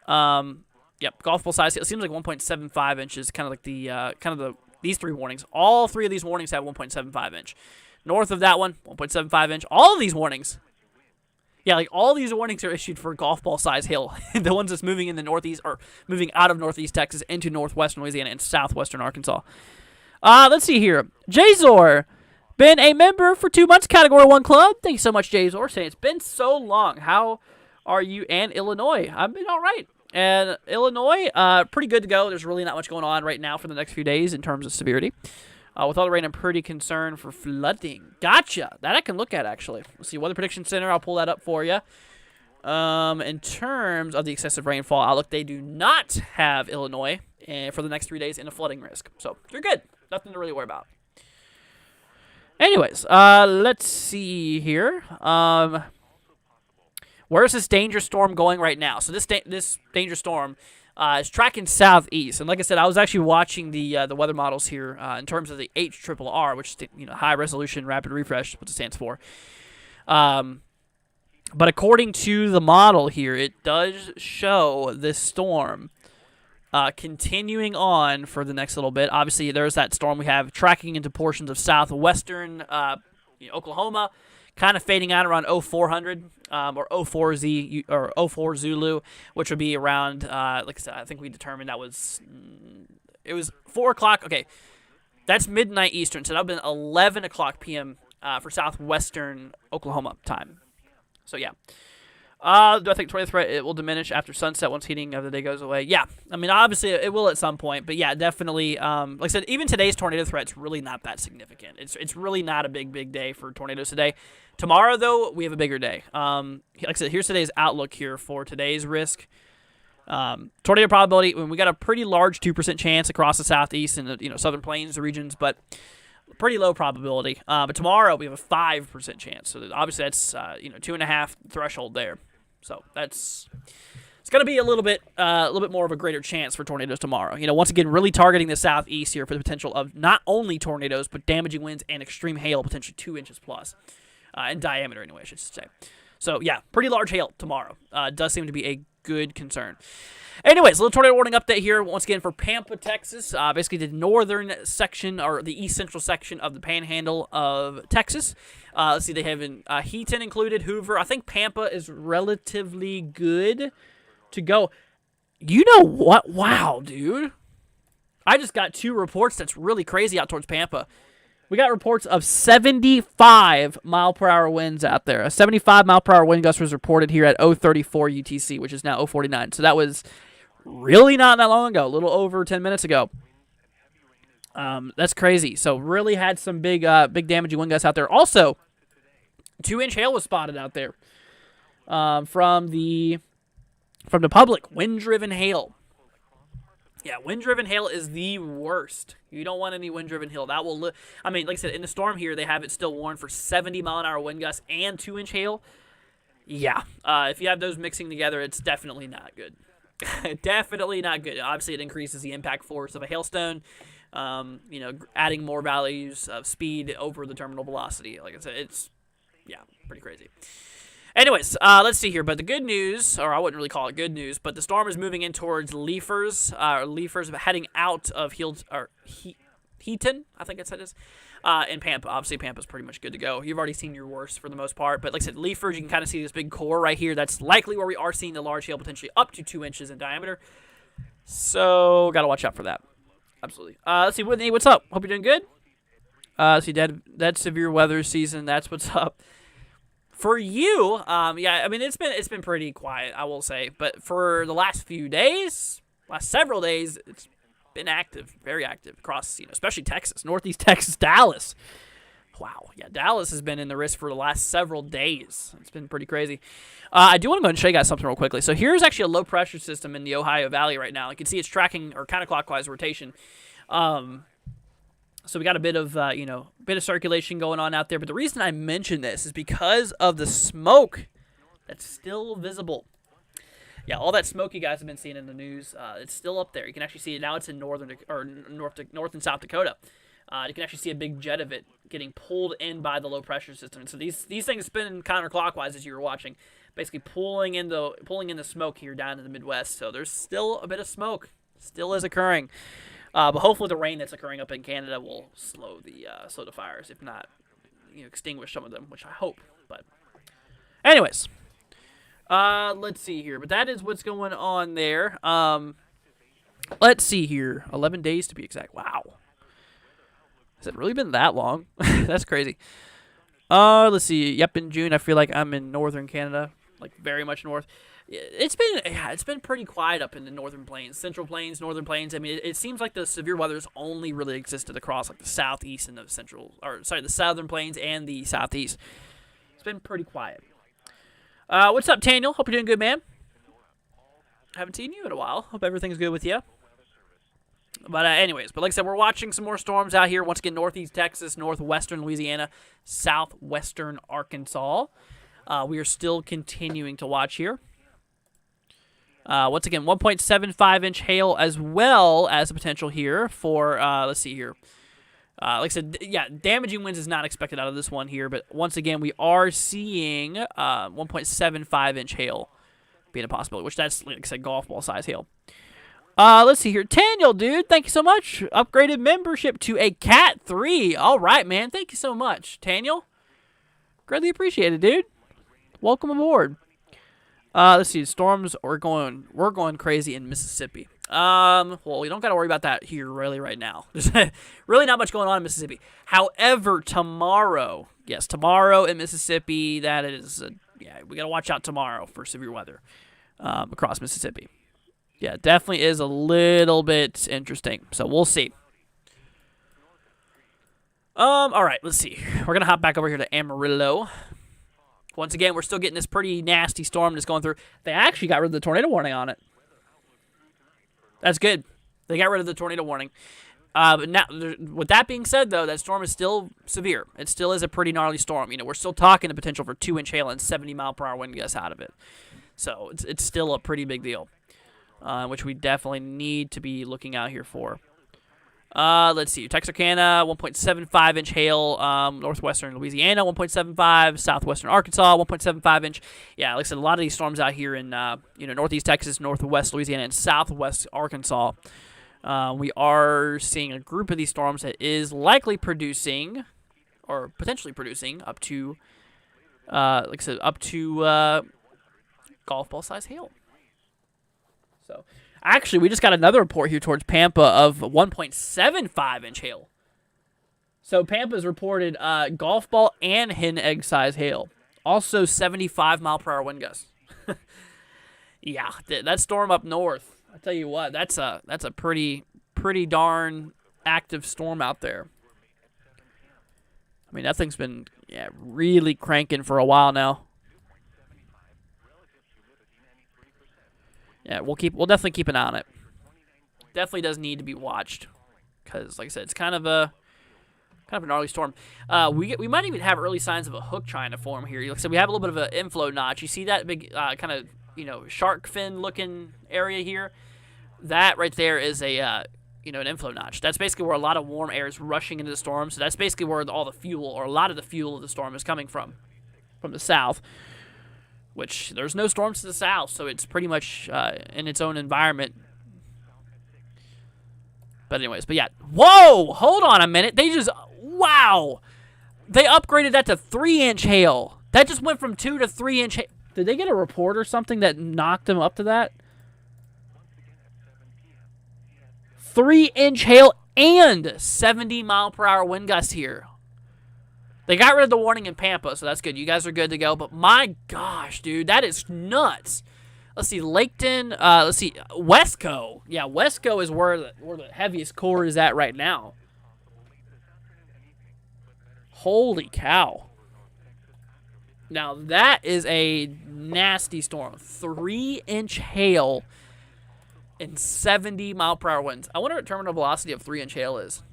S2: Yep, golf ball size hail. It seems like 1.75 inches, kind of like these three warnings. All three of these warnings have 1.75 inch. North of that one, 1.75 inch. All of these warnings. Yeah, like all these warnings are issued for golf ball size hail. The ones that's moving in the northeast or moving out of northeast Texas into northwestern Louisiana and southwestern Arkansas. Let's see here. Jazor, been a member for 2 months, Category 1 Club. Thank you so much, Jazor, saying it's been so long. How are you and Illinois? I've been all right. And Illinois, pretty good to go. There's really not much going on right now for the next few days in terms of severity. With all the rain, I'm pretty concerned for flooding. Gotcha. That I can look at, actually. Let's see, Weather Prediction Center. I'll pull that up for you. In terms of the excessive rainfall outlook, they do not have Illinois for the next 3 days in a flooding risk. So you're good. Nothing to really worry about. Anyways, let's see here. Where's this danger storm going right now? So this danger storm is tracking southeast, and like I said, I was actually watching the weather models here in terms of the HRRR, which is high resolution rapid refresh, what it stands for. But according to the model here, it does show this storm continuing on for the next little bit. Obviously, there's that storm we have tracking into portions of southwestern Oklahoma, kind of fading out around 0400 or 04Z or 04 Zulu, which would be around, like I said, I think we determined it was 4 o'clock. Okay, that's midnight Eastern, so that would have been 11 o'clock p.m. For southwestern Oklahoma time. So, yeah. Do I think tornado threat it will diminish after sunset once heating of the day goes away? Yeah. I mean, obviously, it will at some point. But, yeah, definitely. Like I said, even today's tornado threat's really not that significant. It's really not a big day for tornadoes today. Tomorrow, though, we have a bigger day. Like I said, here's today's outlook here for today's risk. Tornado probability, we got a pretty large 2% chance across the southeast and the southern plains regions, but pretty low probability. But tomorrow, we have a 5% chance. So, obviously, that's 2.5 threshold there. So it's going to be a little bit more of a greater chance for tornadoes tomorrow. Once again, really targeting the southeast here for the potential of not only tornadoes but damaging winds and extreme hail, potentially 2 inches plus in diameter, anyway, I should say. So yeah, pretty large hail tomorrow. Does seem to be a good concern. Anyways, a little tornado warning update here once again for Pampa, Texas. Basically, the northern section or the east central section of the Panhandle of Texas. Let's see, they have Heaton included, Hoover. I think Pampa is relatively good to go. You know what? Wow, dude. I just got 2 reports that's really crazy out towards Pampa. We got reports of 75 mile per hour winds out there. A 75 mile per hour wind gust was reported here at 034 UTC, which is now 049. So that was really not that long ago, a little over 10 minutes ago. That's crazy. So really had some big damaging wind gusts out there. Also, 2-inch hail was spotted out there from the public. Wind-driven hail. Yeah, wind-driven hail is the worst. You don't want any wind-driven hail. That will, like I said, in the storm here, they have it still warned for 70-mile-an-hour wind gusts and 2-inch hail. Yeah, if you have those mixing together, it's definitely not good. Definitely not good. Obviously, it increases the impact force of a hailstone. Adding more values of speed over the terminal velocity. Like I said, it's pretty crazy. Anyways, let's see here. But the good news, or I wouldn't really call it good news, but the storm is moving in towards Leafers. Leafers heading out of Heaton, I think that's what it is, and Pampa. Obviously, Pampa's pretty much good to go. You've already seen your worst for the most part. But like I said, Leafers, you can kind of see this big core right here. That's likely where we are seeing the large hail, potentially up to 2 inches in diameter. So, got to watch out for that. Absolutely. Let's see, Whitney, what's up? Hope you're doing good. See, that severe weather season, that's what's up. For you, yeah, I mean, it's been pretty quiet, I will say. But for the last several days, it's been active, very active across, especially Texas, Northeast Texas, Dallas. Wow, yeah, Dallas has been in the risk for the last several days. It's been pretty crazy. I do want to go ahead and show you guys something real quickly. So here's actually a low-pressure system in the Ohio Valley right now. You can see it's tracking or counterclockwise rotation. So we got a bit of circulation going on out there. But the reason I mention this is because of the smoke that's still visible. Yeah, all that smoke you guys have been seeing in the news, it's still up there. You can actually see it now. It's in north and South Dakota. You can actually see a big jet of it getting pulled in by the low pressure system. So these things spin counterclockwise as you were watching, basically pulling in the smoke here down in the Midwest. So there's still a bit of smoke, still is occurring. But hopefully the rain that's occurring up in Canada will slow the fires, if not, extinguish some of them, which I hope. But anyways, let's see here. But that is what's going on there. Let's see here. 11 days to be exact. Wow. Has it really been that long? That's crazy. Let's see. Yep, in June, I feel like I'm in northern Canada, like very much north. It's been pretty quiet up in the northern plains, central plains, northern plains. I mean, it seems like the severe weather's only really existed across like the southeast and the southern plains and the southeast. It's been pretty quiet. What's up, Daniel? Hope you're doing good, man. Haven't seen you in a while. Hope everything's good with you. But anyways, like I said, we're watching some more storms out here. Once again, northeast Texas, northwestern Louisiana, southwestern Arkansas. We are still continuing to watch here. Once again, 1.75-inch hail as well as a potential here for, let's see here. Like I said, yeah, damaging winds is not expected out of this one here. But once again, we are seeing 1.75-inch hail being a possibility, which that's, like I said, golf ball size hail. Let's see here. Daniel, dude, thank you so much. Upgraded membership to a Cat 3. All right, man. Thank you so much, Daniel. Greatly appreciated, dude. Welcome aboard. Let's see. Storms we're going crazy in Mississippi. Well, we don't got to worry about that here really right now. There's really not much going on in Mississippi. However, tomorrow in Mississippi, that is, we got to watch out tomorrow for severe weather across Mississippi. Yeah, definitely is a little bit interesting. So we'll see. All right, let's see. We're going to hop back over here to Amarillo. Once again, we're still getting this pretty nasty storm that's going through. They actually got rid of the tornado warning on it. That's good. They got rid of the tornado warning. But now, with that being said, though, that storm is still severe. It still is a pretty gnarly storm. We're still talking the potential for 2-inch hail and 70-mile-per-hour wind gusts out of it. So it's still a pretty big deal. Which we definitely need to be looking out here for. Let's see. Texarkana, 1.75-inch hail. Northwestern Louisiana, 1.75. Southwestern Arkansas, 1.75-inch. Yeah, like I said, a lot of these storms out here in northeast Texas, northwest Louisiana, and southwest Arkansas. We are seeing a group of these storms that is likely producing, or potentially producing, up to, like I said, golf ball size hail. So, actually, we just got another report here towards Pampa of 1.75-inch hail. So, Pampa's reported golf ball and hen egg size hail. Also, 75-mile-per-hour wind gusts. Yeah, that storm up north, I tell you what, that's a pretty darn active storm out there. I mean, that thing's been really cranking for a while now. Yeah, we'll definitely keep an eye on it. Definitely does need to be watched, because, like I said, it's kind of a gnarly storm. We might even have early signs of a hook trying to form here. Like I said, we have a little bit of an inflow notch. You see that big kind of shark fin looking area here? That right there is an inflow notch. That's basically where a lot of warm air is rushing into the storm. So that's basically where all the fuel, or a lot of the fuel of the storm, is coming from the south. Which, there's no storms to the south, so it's pretty much in its own environment. But anyways, yeah. Whoa! Hold on a minute. Wow! They upgraded that to 3-inch hail. That just went from 2 to 3-inch hail. Did they get a report or something that knocked them up to that? 3-inch hail and 70-mile-per-hour wind gusts here. They got rid of the warning in Pampa, so that's good. You guys are good to go. But my gosh, dude, that is nuts. Let's see, Laketon. Let's see, Westco. Yeah, Westco is where the heaviest core is at right now. Holy cow. Now, that is a nasty storm. 3-inch hail and 70-mile-per-hour winds. I wonder what terminal velocity of 3-inch hail is.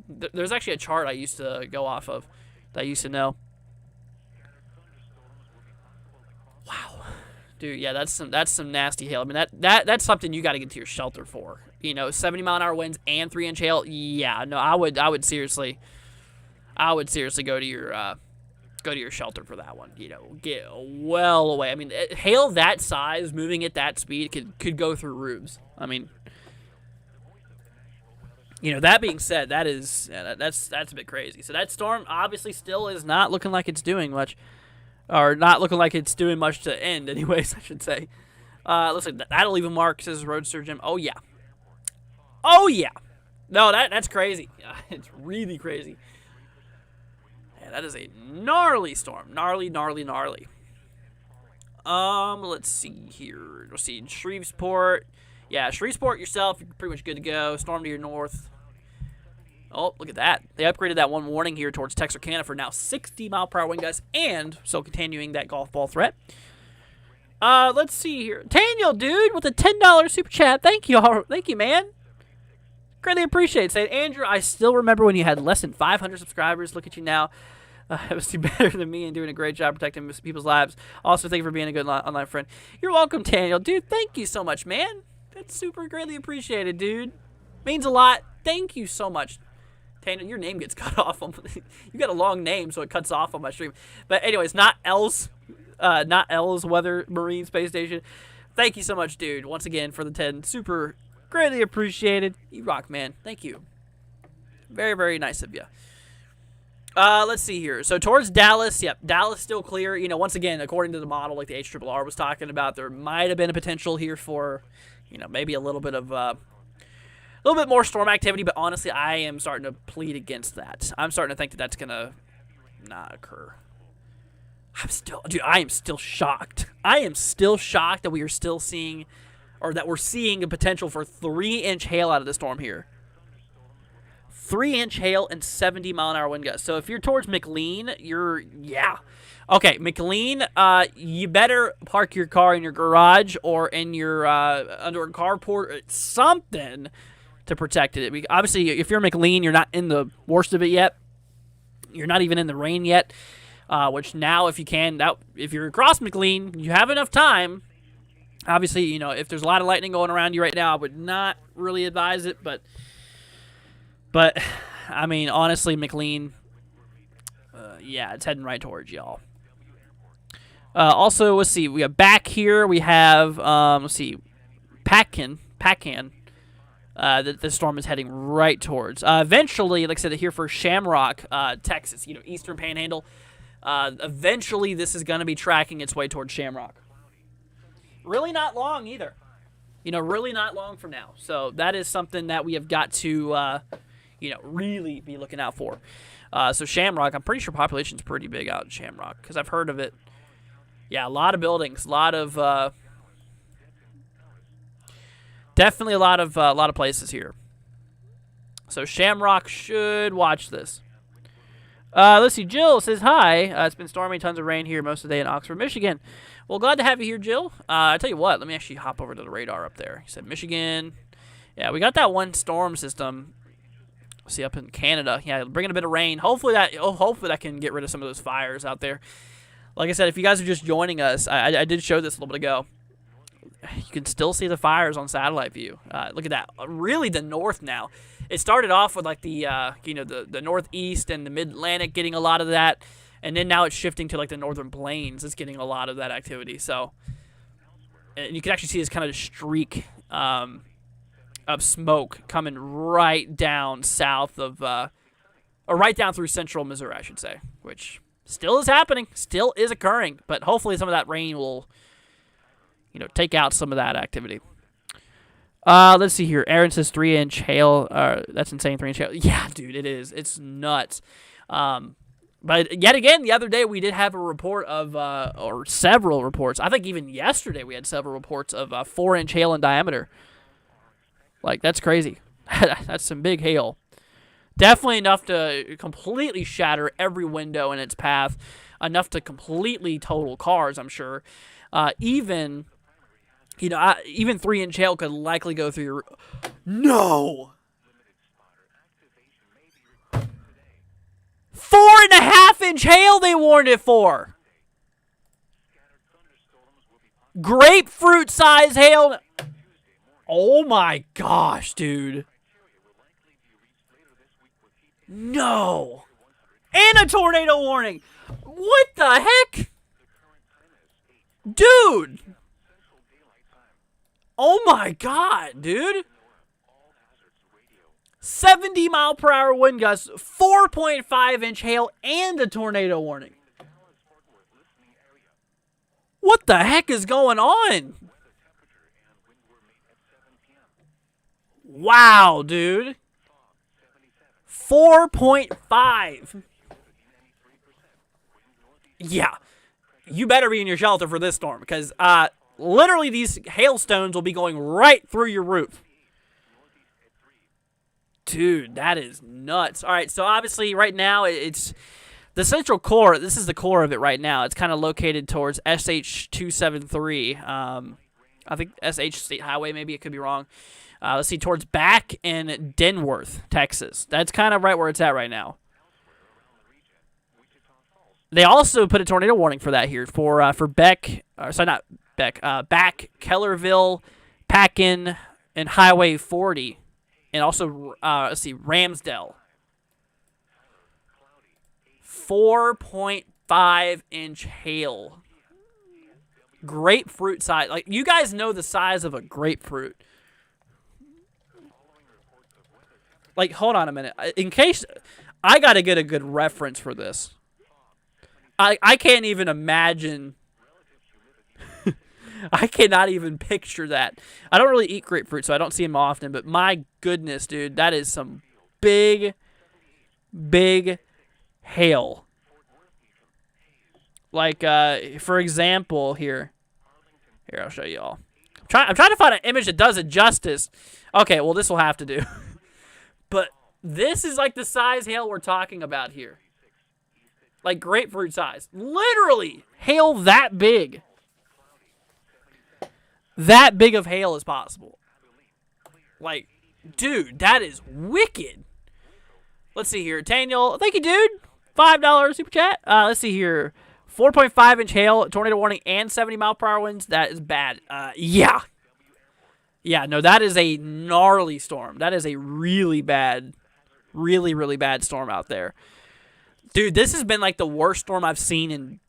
S2: There's actually a chart I used to go off of that I used to know. Wow. Dude, yeah, that's some nasty hail. I mean, that's something you got to get to your shelter for. 70-mile-an-hour winds and 3-inch hail. Yeah, no, I would seriously go to your shelter for that one. Get well away. I mean, hail that size, moving at that speed, could go through roofs. I mean, that being said, that's a bit crazy. So that storm obviously still is not looking like it's doing much, or not looking like it's doing much to end, anyways, I should say. Looks like that'll leave a mark, says Roadster Jim. Oh yeah. No, that's crazy. It's really crazy. Yeah, that is a gnarly storm. Gnarly. Let's see here. Let's see, Shreveport. Yeah, Shreveport yourself, you're pretty much good to go. Storm to your north. Oh, look at that. They upgraded that one warning here towards Texarkana for now 60-mile-per-hour wind gusts and still continuing that golf ball threat. Let's see here. Daniel, dude, with a $10 super chat. Thank you, man. Greatly appreciate it. Saying, Andrew, I still remember when you had less than 500 subscribers. Look at you now. It was better than me and doing a great job protecting people's lives. Also, thank you for being a good online friend. You're welcome, Daniel. Dude, thank you so much, man. That's super greatly appreciated, dude. Means a lot. Thank you so much. Daniel, your name gets cut off. You got a long name, so it cuts off on my stream. But anyways, not L's Weather Marine Space Station. Thank you so much, dude. Once again, for the 10. Super greatly appreciated. You rock, man. Thank you. Very, very nice of you. Let's see here. So towards Dallas, yep, Dallas still clear. Once again, according to the model, like the HRRR was talking about, there might have been a potential here for, maybe a little bit more storm activity. But honestly, I am starting to plead against that. I'm starting to think that that's gonna not occur. I am still shocked. I am still shocked that we are still seeing, or that we're seeing a potential for 3-inch hail out of the storm here. 3-inch hail and 70-mile-an-hour wind gusts. So if you're towards McLean, okay, McLean, you better park your car in your garage or in your under a carport or something to protect it. Obviously, if you're McLean, you're not in the worst of it yet. You're not even in the rain yet. Which now, if you're across McLean, you have enough time. Obviously, if there's a lot of lightning going around you right now, I would not really advise it, but I mean, honestly, McLean, it's heading right towards y'all. Also, let's see, we have back here, we have, let's see, Pacan, that the storm is heading right towards. Eventually, like I said, here for Shamrock, Texas, Eastern Panhandle, eventually this is going to be tracking its way towards Shamrock. Really not long either. Really not long from now. So that is something that we have got to, really be looking out for. So Shamrock, I'm pretty sure population's pretty big out in Shamrock because I've heard of it. Yeah, a lot of buildings, a lot of, definitely a lot of places here. So Shamrock should watch this. Let's see. Jill says hi. It's been stormy, tons of rain here most of the day in Oxford, Michigan. Well, glad to have you here, Jill. I tell you what, let me actually hop over to the radar up there. He said Michigan. Yeah, we got that one storm system. See, up in Canada. Yeah, bringing a bit of rain. Hopefully that can get rid of some of those fires out there. Like I said, if you guys are just joining us, I did show this a little bit ago. You can still see the fires on satellite view. Look at that. Really the north now. It started off with like the the northeast and the mid-Atlantic getting a lot of that. And then now it's shifting to like the northern plains. It's getting a lot of that activity. So, and you can actually see this kind of streak of smoke coming right down south of, or right down through central Missouri, I should say, which still is happening, still is occurring. But hopefully some of that rain will, take out some of that activity. Let's see here. Aaron says 3-inch hail. That's insane, 3-inch hail. Yeah, dude, it is. It's nuts. But yet again, the other day we did have a report of, or several reports. I think even yesterday we had several reports of 4-inch hail in diameter. Like, that's crazy. That's some big hail. Definitely enough to completely shatter every window in its path. Enough to completely total cars, I'm sure. Even 3-inch hail could likely go through your... No! 4.5-inch hail they warned it for. Grapefruit size hail. Oh my gosh, dude. No. And a tornado warning. What the heck? Dude. Oh my god, dude. 70-mile-per-hour wind gusts, 4.5-inch hail, and a tornado warning. What the heck is going on? Wow, dude. 4.5. Yeah. You better be in your shelter for this storm, because literally these hailstones will be going right through your roof. Dude, that is nuts. All right, so obviously right now it's the central core. This is the core of it right now. It's kind of located towards SH-273. I think SH State Highway, maybe. It could be wrong. Let's see, towards Back and Denworth, Texas. That's kind of right where it's at right now. They also put a tornado warning for that here for Beck. Sorry, not Beck. Back, Kellerville, Packin, and Highway 40. And also, let's see, Ramsdale. 4.5-inch hail. Grapefruit size. Like, you guys know the size of a grapefruit. Like, hold on a minute. In case, I got to get a good reference for this. I can't even imagine. I cannot even picture that. I don't really eat grapefruit, so I don't see them often. But my goodness, dude, that is some big, big hail. Like, for example, here, I'll show you all. I'm trying to find an image that does it justice. Okay, well, this will have to do. But this is like the size hail we're talking about here. Like grapefruit size. Literally, hail that big. That big of hail is possible. Like, dude, that is wicked. Let's see here. Daniel, thank you, dude. $5 super chat. Let's see here. 4.5-inch hail, tornado warning, and 70-mile-per-hour winds. That is bad. Yeah. Yeah, no, that is a gnarly storm. That is a really bad, really, really bad storm out there. Dude, this has been like the worst storm I've seen in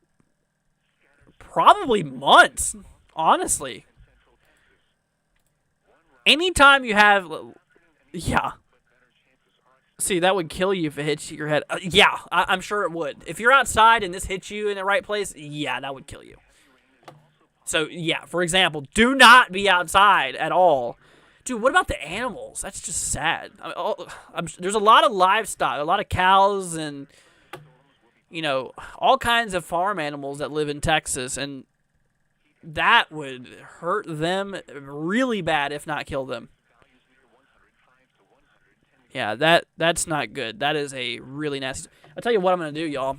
S2: probably months, honestly. Anytime you have, yeah. See, that would kill you if it hits your head. Yeah, I'm sure it would. If you're outside and this hits you in the right place, yeah, that would kill you. So, yeah, for example, do not be outside at all. Dude, what about the animals? That's just sad. There's a lot of livestock, a lot of cows and, you know, all kinds of farm animals that live in Texas, and that would hurt them really bad, if not kill them. Yeah, that's not good. That is a really nasty. I'll tell you what I'm going to do, y'all.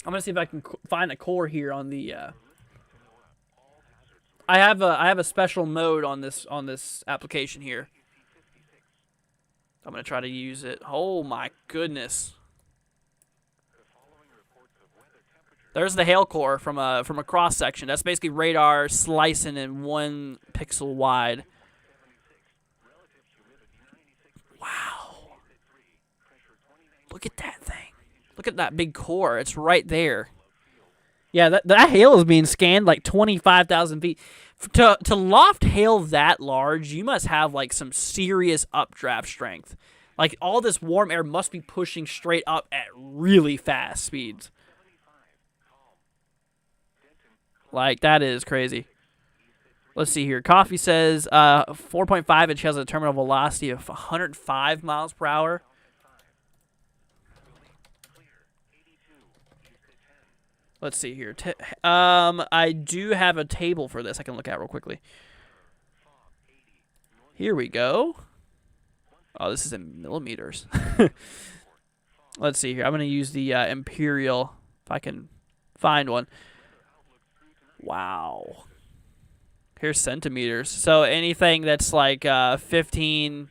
S2: I'm going to see if I can find a core here on the I have a special mode on this application here. I'm going to try to use it. Oh my goodness. There's the hail core from a cross section. That's basically radar slicing in 1 pixel wide. Wow. Look at that thing. Look at that big core. It's right there. Yeah, that hail is being scanned like 25,000 feet. To loft hail that large, you must have like some serious updraft strength. Like all this warm air must be pushing straight up at really fast speeds. Like, that is crazy. Let's see here. Coffee says 4.5 inch has a terminal velocity of 105 miles per hour. Let's see here. I do have a table for this I can look at real quickly. Here we go. Oh, this is in millimeters. Let's see here. I'm going to use the Imperial, if I can find one. Wow. Here's centimeters. So anything that's like 15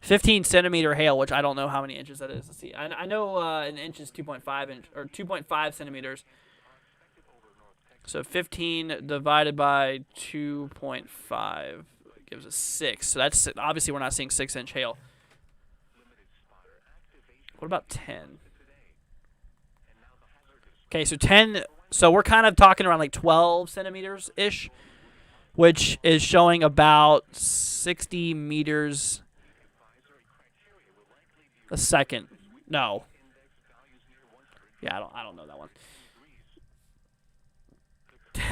S2: centimeter hail, which I don't know how many inches that is. Let's see. I know an inch is 2.5 inch or 2.5 centimeters. So 15 divided by 2.5 gives us 6. So that's obviously we're not seeing 6-inch hail. What about 10? Okay, so 10. So we're kind of talking around like 12 centimeters ish, which is showing about 60 meters a second. No. Yeah, I don't know that one.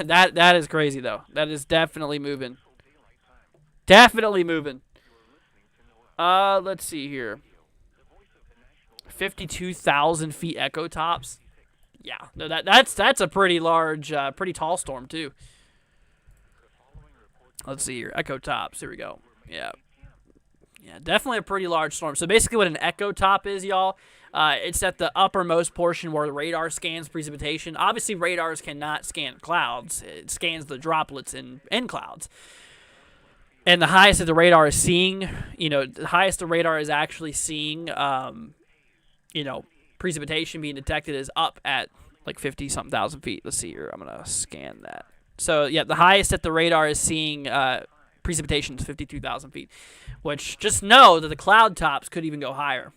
S2: That is crazy though. That is definitely moving. Definitely moving. Let's see here. 52,000 feet echo tops. Yeah, no, that's a pretty large, pretty tall storm too. Let's see here. Echo tops. Here we go. Yeah. Yeah, definitely a pretty large storm. So basically what an echo top is, y'all, it's at the uppermost portion where the radar scans precipitation. Obviously, radars cannot scan clouds. It scans the droplets in clouds. And the highest that the radar is seeing, the highest the radar is actually seeing, precipitation being detected is up at like 50-something thousand feet. Let's see here. I'm going to scan that. So, yeah, the highest that the radar is seeing precipitation is 52,000 feet, which just know that the cloud tops could even go higher.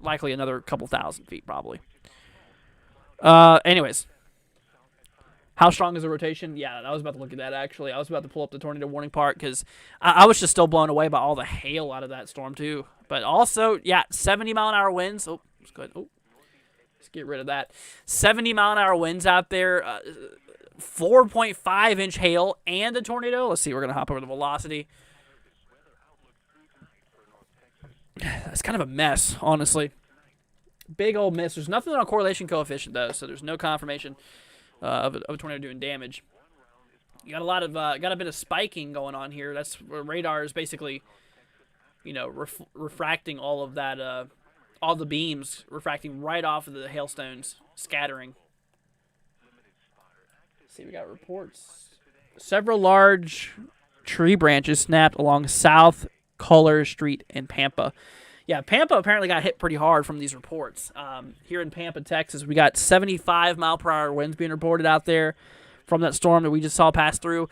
S2: Likely another couple thousand feet, probably. Anyways. How strong is the rotation? Yeah, I was about to look at that, actually. I was about to pull up the tornado warning part because I was just still blown away by all the hail out of that storm, too. But also, yeah, 70-mile-an-hour winds. Oh, let's go ahead. Oh, let's get rid of that. 70-mile-an-hour winds out there. 4.5-inch hail and a tornado. Let's see. We're going to hop over the velocity. That's kind of a mess, honestly. Big old mess. There's nothing on a correlation coefficient, though, so there's no confirmation of a tornado doing damage. You got a bit of spiking going on here. That's where radar is basically, refracting all of that, all the beams refracting right off of the hailstones, scattering. Let's see, we got reports. Several large tree branches snapped along South Color Street in Pampa. Yeah, Pampa apparently got hit pretty hard from these reports. Here in Pampa, Texas, we got 75-mile-per-hour winds being reported out there from that storm that we just saw pass through.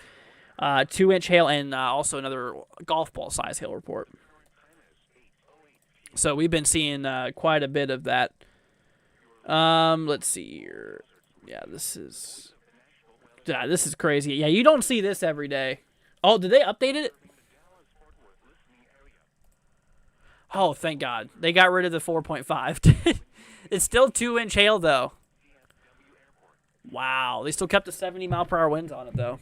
S2: 2-inch hail and also another golf ball size hail report. So we've been seeing quite a bit of that. Let's see here. Yeah, this is crazy. Yeah, you don't see this every day. Oh, did they update it? Oh, thank God. They got rid of the 4.5. It's still 2-inch hail, though. Wow. They still kept the 70-mile-per-hour winds on it, though.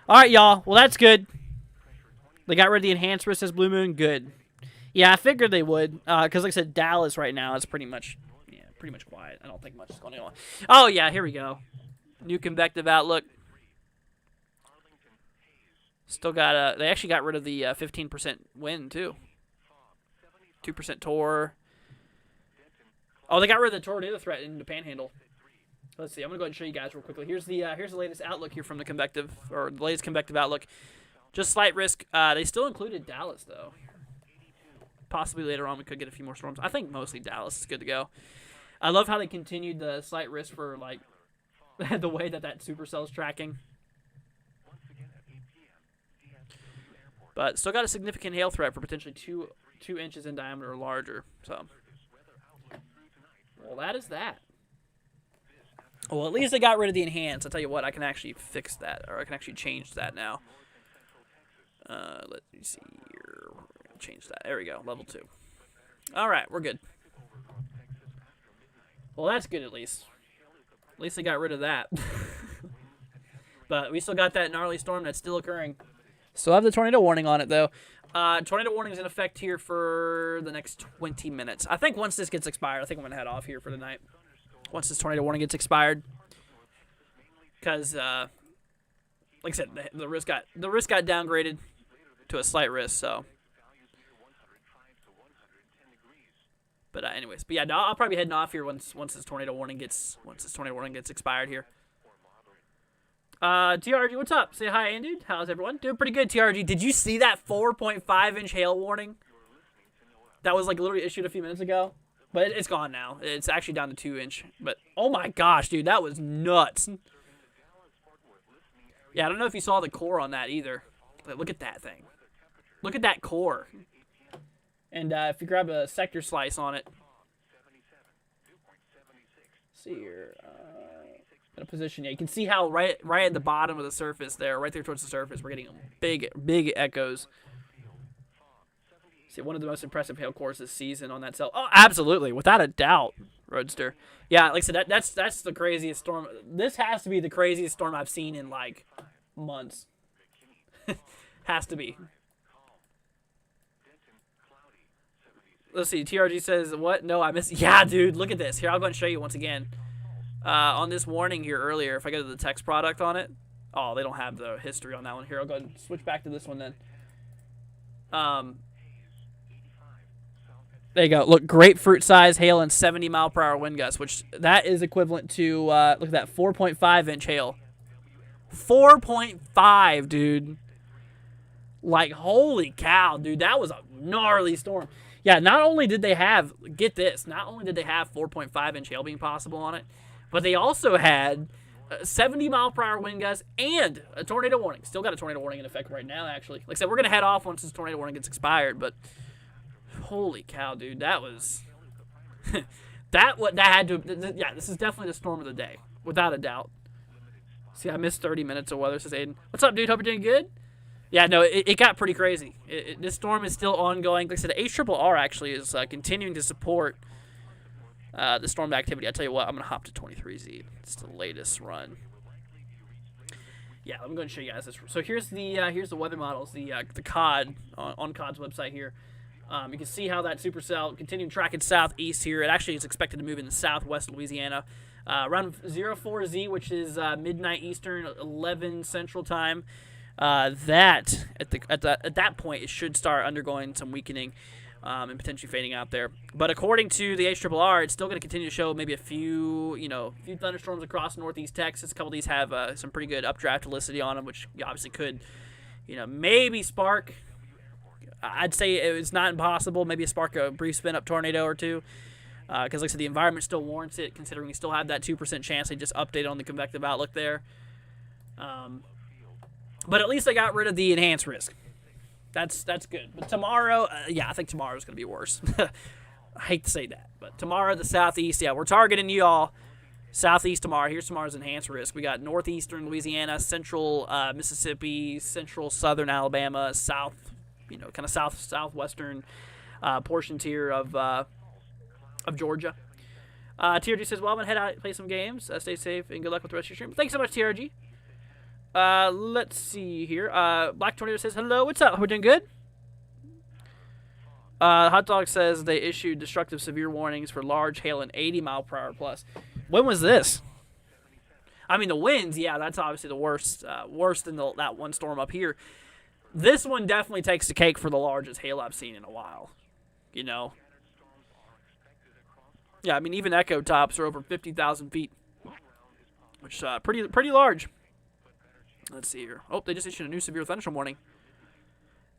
S2: All right, y'all. Well, that's good. They got rid of the enhanced risk, says Blue Moon. Good. Yeah, I figured they would. Because, like I said, Dallas right now is pretty much quiet. I don't think much is going on. Oh, yeah. Here we go. New convective outlook. Still got they actually got rid of the 15% wind too. 2% tor. Oh, they got rid of the tornado threat in the Panhandle. Let's see. I'm gonna go ahead and show you guys real quickly. Here's the latest outlook here from the convective, or the latest convective outlook. Just slight risk. They still included Dallas though. Possibly later on we could get a few more storms. I think mostly Dallas is good to go. I love how they continued the slight risk for like the way that supercell's tracking. But still got a significant hail threat for potentially 2 inches in diameter or larger. So, well, that is that. Well, at least they got rid of the enhance. I'll tell you what, I can actually fix that, or I can actually change that now. Let me see here. Change that. There we go. Level 2. All right, we're good. Well, that's good at least. At least they got rid of that. But we still got that gnarly storm that's still occurring. Still have the tornado warning on it, though. Tornado warning is in effect here for the next 20 minutes. I think once this gets expired, I think I'm going to head off here for the night. Once this tornado warning gets expired. Because, like I said, the risk got downgraded to a slight risk, so. But anyways, but yeah, no, I'll probably be heading off here once this tornado warning gets expired here. TRG, what's up? Say hi, Andy. How's everyone? Doing pretty good, TRG. Did you see that 4.5-inch hail warning? That was like literally issued a few minutes ago. But it's gone now. It's actually down to 2-inch. But, oh my gosh, dude, that was nuts. Yeah, I don't know if you saw the core on that either. But look at that thing. Look at that core. And if you grab a sector slice on it. Let's see here. In a position, yeah, you can see how right at the bottom of the surface there, right there towards the surface, we're getting big echoes. See, one of the most impressive hail cores this season on that cell. Oh, absolutely, without a doubt, Roadster. Yeah, like I said, that's the craziest storm. This has to be the craziest storm I've seen in like months. Has to be. Let's see. TRG says what? No, I missed. Yeah, dude, look at this. Here, I'll go and show you once again. On this warning here earlier, if I go to the text product on it, oh, they don't have the history on that one. Here, I'll go ahead and switch back to this one then. There you go. Look, grapefruit size hail and 70-mile-per-hour wind gusts, which that is equivalent to, look at that, 4.5-inch hail. 4.5, dude. Like, holy cow, dude, that was a gnarly storm. Yeah, not only did they have, get this, not only did they have 4.5-inch hail being possible on it, but they also had 70-mile-per-hour wind gusts and a tornado warning. Still got a tornado warning in effect right now, actually. Like I said, we're going to head off once this tornado warning gets expired, but holy cow, dude, that was... that had to... Yeah, this is definitely the storm of the day, without a doubt. See, I missed 30 minutes of weather, says Aiden. What's up, dude? Hope you're doing good? Yeah, no, it got pretty crazy. This storm is still ongoing. Like I said, the HRRR actually is continuing to support... the storm activity. I tell you what, I'm gonna hop to 23Z. It's the latest run. Yeah, I'm going to show you guys this. So here's the weather models. The COD on COD's website here. You can see how that supercell continuing tracking southeast here. It actually is expected to move into southwest Louisiana around 04Z, which is midnight Eastern, 11 Central time. That at that point it should start undergoing some weakening. And potentially fading out there. But according to the HRRR, it's still going to continue to show maybe a few thunderstorms across northeast Texas. A couple of these have some pretty good updraft helicity on them, which obviously could, maybe spark. I'd say it's not impossible. Maybe spark a brief spin-up tornado or two. Because, like I said, the environment still warrants it, considering we still have that 2% chance. They just updated on the convective outlook there. But at least they got rid of the enhanced risk. That's good. But tomorrow, I think tomorrow's going to be worse. I hate to say that. But tomorrow, the southeast, we're targeting you all. Southeast tomorrow. Here's tomorrow's enhanced risk. We got northeastern Louisiana, central Mississippi, central southern Alabama, south, kind of southwestern portions here of Georgia. TRG says, well, I'm going to head out and play some games. Stay safe and good luck with the rest of your stream. Thanks so much, TRG. Let's see here. Black Tornado says, hello, what's up? We're doing good? Hot Dog says they issued destructive severe warnings for large hail and 80-mile-per-hour plus. When was this? I mean, the winds, yeah, that's obviously the worst than that one storm up here. This one definitely takes the cake for the largest hail I've seen in a while. Yeah, I mean, even echo tops are over 50,000 feet, which is pretty large. Let's see here. Oh, they just issued a new severe thunderstorm warning.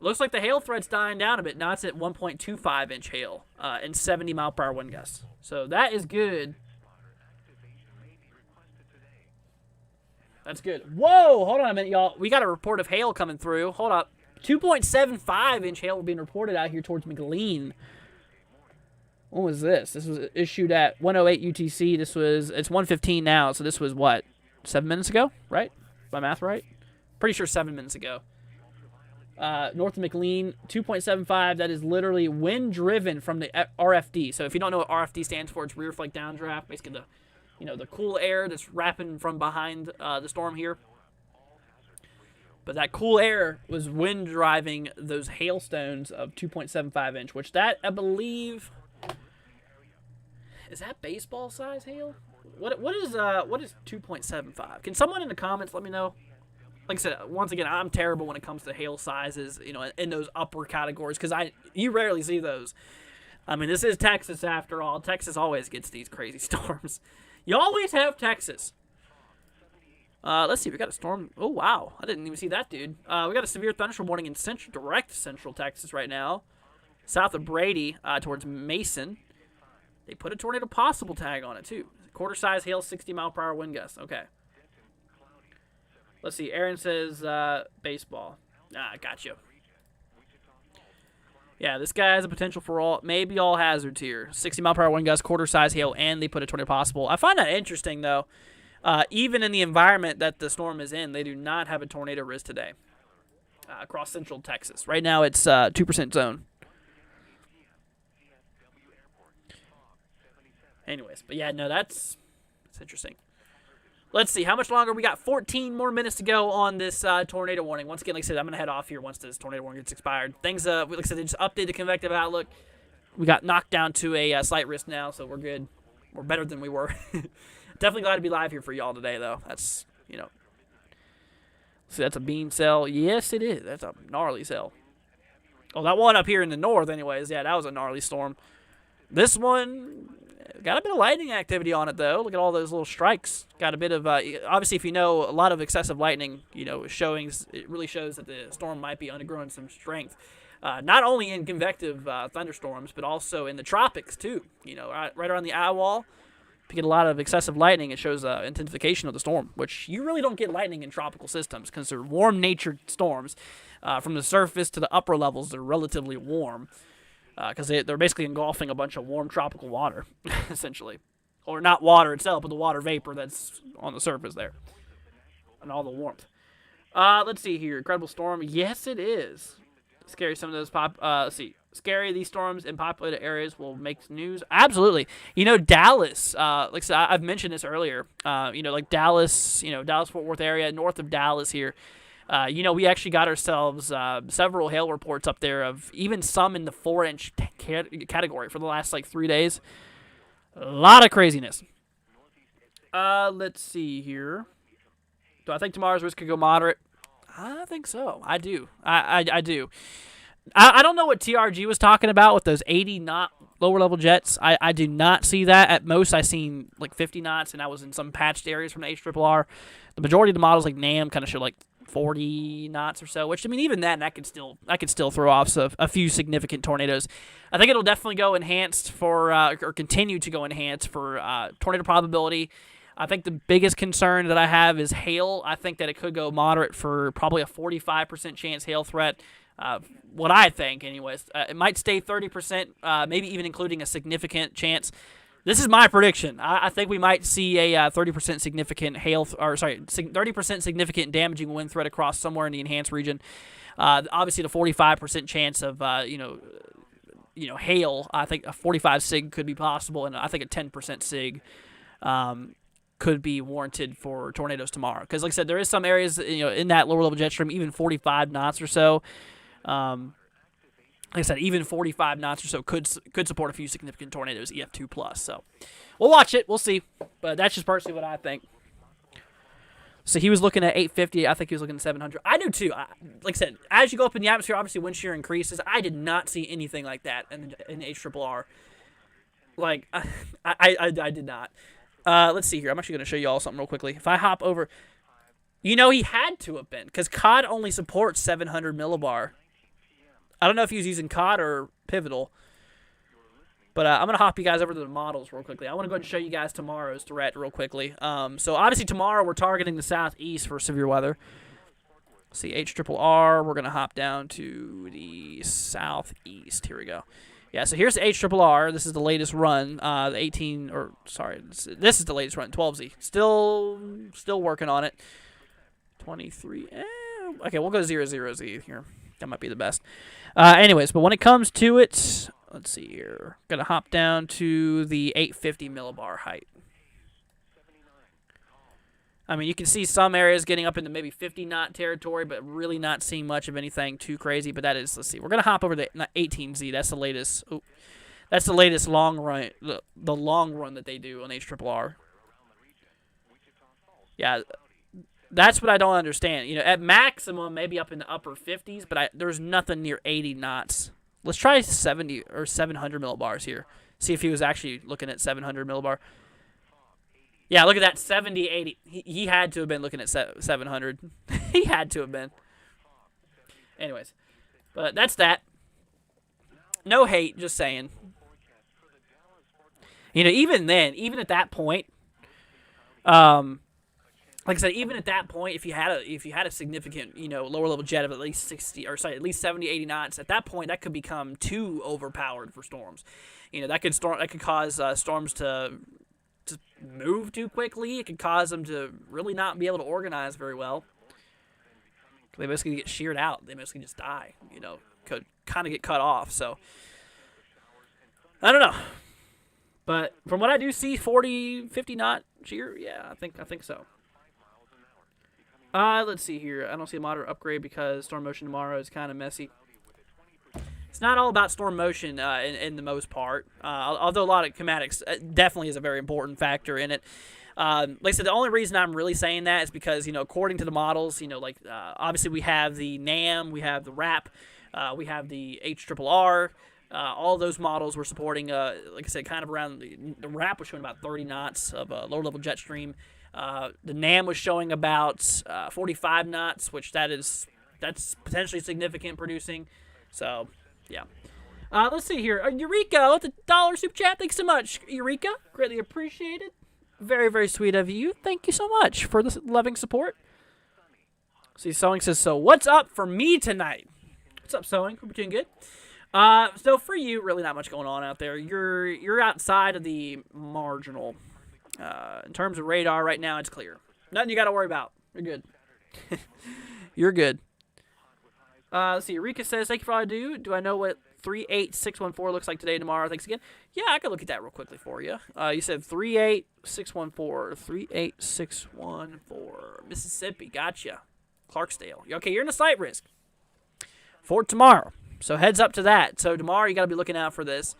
S2: Looks like the hail threat's dying down a bit. Now it's at 1.25-inch hail and 70-mile-per-hour wind gusts. So that is good. That's good. Whoa! Hold on a minute, y'all. We got a report of hail coming through. Hold up. 2.75-inch hail being reported out here towards McLean. When was this? This was issued at 1:08 UTC. It's 1:15 now, so this was what? 7 minutes ago, right? My math right? Pretty sure 7 minutes ago. North of McLean, 2.75. That is literally wind driven from the RFD. So if you don't know what RFD stands for, it's rear flank downdraft. Basically the cool air that's wrapping from behind the storm here. But that cool air was wind driving those hailstones of 2.75 inch, which that, I believe, is that baseball size hail? What is 2.75? Can someone in the comments let me know? Like I said, once again, I'm terrible when it comes to hail sizes, in those upper categories, because you rarely see those. I mean, this is Texas after all. Texas always gets these crazy storms. You always have Texas. Let's see. We got a storm. Oh, wow. I didn't even see that, dude. We got a severe thunderstorm warning in direct central Texas right now. South of Brady towards Mason. They put a tornado possible tag on it, too. Quarter-size hail, 60-mile-per-hour wind gusts. Okay. Let's see. Aaron says baseball. Got you. Yeah, this guy has a potential for maybe all hazards here. 60-mile-per-hour wind gusts, quarter-size hail, and they put a tornado possible. I find that interesting, though. Even in the environment that the storm is in, they do not have a tornado risk today across central Texas. Right now, it's 2% zone. Anyways, but yeah, no, that's interesting. Let's see. How much longer? We got 14 more minutes to go on this tornado warning. Once again, like I said, I'm going to head off here once this tornado warning gets expired. Things, like I said, they just updated the convective outlook. We got knocked down to a slight risk now, so we're good. We're better than we were. Definitely glad to be live here for y'all today, though. That's, see, that's a beam cell. Yes, it is. That's a gnarly cell. Oh, that one up here in the north, anyways. Yeah, that was a gnarly storm. This one got a bit of lightning activity on it, though. Look at all those little strikes. Got a bit of, obviously, if you know a lot of excessive lightning, it really shows that the storm might be undergoing some strength. Not only in convective thunderstorms, but also in the tropics, too. Right around the eye wall. If you get a lot of excessive lightning, it shows intensification of the storm, which you really don't get lightning in tropical systems because they're warm-natured storms. From the surface to the upper levels, they're relatively warm because they're basically engulfing a bunch of warm tropical water, essentially. Or not water itself, but the water vapor that's on the surface there and all the warmth. Let's see here. Incredible storm. Yes, it is. Scary some of those let's see. Scary, these storms in populated areas will make news. Absolutely. Dallas, like I said, I've mentioned this earlier, like Dallas, Dallas-Fort Worth area, north of Dallas here. We actually got ourselves several hail reports up there of even some in the 4-inch category for the last, 3 days. A lot of craziness. Let's see here. Do I think tomorrow's risk could go moderate? I think so. I do. I do. I don't know what TRG was talking about with those 80-knot lower-level jets. I do not see that. At most, I seen 50 knots, and I was in some patched areas from the HRRR. The majority of the models, like NAM, kind of show 40 knots or so. Which, I mean, even then, that could still throw off a few significant tornadoes. I think it'll definitely go enhanced for or continue to go enhanced for tornado probability. I think the biggest concern that I have is hail. I think that it could go moderate for probably a 45% chance hail threat. What I think, anyways. It might stay 30%, maybe even including a significant chance. This is my prediction. I think we might see a 30% significant 30% significant damaging wind threat across somewhere in the enhanced region. Obviously, the 45% chance of hail. I think a 45 sig could be possible, and I think a 10% sig could be warranted for tornadoes tomorrow. Because, like I said, there is some areas in that lower level jet stream, even 45 knots or so. Like I said, even 45 knots or so could support a few significant tornadoes, EF2 plus. So we'll watch it. We'll see. But that's just personally what I think. So he was looking at 850. I think he was looking at 700. I do too. Like I said, as you go up in the atmosphere, obviously wind shear increases. I did not see anything like that in HRRR. I did not. Let's see here. I'm actually going to show you all something real quickly. If I hop over, he had to have been because COD only supports 700 millibar. I don't know if he was using COD or Pivotal, but I'm going to hop you guys over to the models real quickly. I want to go ahead and show you guys tomorrow's threat real quickly. So obviously tomorrow we're targeting the southeast for severe weather. Let's see, HRRR, we're going to hop down to the southeast. Here we go. Yeah, so here's the HRRR. This is the latest run. This is the latest run, 12Z. Still working on it. 23. Okay, we'll go 00Z here. That might be the best. Anyways, but when it comes to it, let's see here. Gonna hop down to the 850 millibar height. I mean, you can see some areas getting up into maybe 50-knot territory, but really not seeing much of anything too crazy. But that is, let's see, we're going to hop over to 18Z. That's the latest. Oh, that's the latest long run, the long run that they do on HRRR. Yeah, that's what I don't understand. You know, at maximum, maybe up in the upper 50s, but there's nothing near 80 knots. Let's try 70 or 700 millibars here. See if he was actually looking at 700 millibar. Yeah, look at that, 70, 80. He had to have been looking at 700. He had to have been. Anyways, but that's that. No hate, just saying. You know, even then, even at that point, like I said, even at that point, if you had a significant, you know, lower level jet of at least 70, 80 knots, at that point that could become too overpowered for storms. You know, that could cause storms to move too quickly. It could cause them to really not be able to organize very well. They basically get sheared out. They basically just die. You know, could kind of get cut off. So I don't know, but from what I do see, 40, 50 knot shear. Yeah, I think so. Let's see here. I don't see a moderate upgrade because storm motion tomorrow is kind of messy. It's not all about storm motion in the most part, although a lot of kinematics definitely is a very important factor in it. Like I said, the only reason I'm really saying that is because, you know, according to the models, you know, like obviously we have the NAM, we have the RAP, we have the HRRR. All those models were supporting, like I said, kind of around the RAP was showing about 30 knots of lower level jet stream. The NAM was showing about 45 knots, which that's potentially significant producing. So, yeah. Let's see here. Eureka with the $1 super chat. Thanks so much, Eureka. Greatly appreciated. Very, very sweet of you. Thank you so much for the loving support. See, Sewing says, so what's up for me tonight? What's up, Sewing? Hope you're doing good. So for you, really not much going on out there. You're outside of the marginal. In terms of radar, right now, it's clear. Nothing you got to worry about. You're good. You're good. Let's see. Eureka says, thank you for all I do. Do I know what 38614 looks like today and tomorrow? Thanks again. Yeah, I can look at that real quickly for you. You said 38614. 38614. Mississippi. Gotcha. Clarksdale. Okay, you're in a slight risk for tomorrow. So heads up to that. So tomorrow you got to be looking out for this.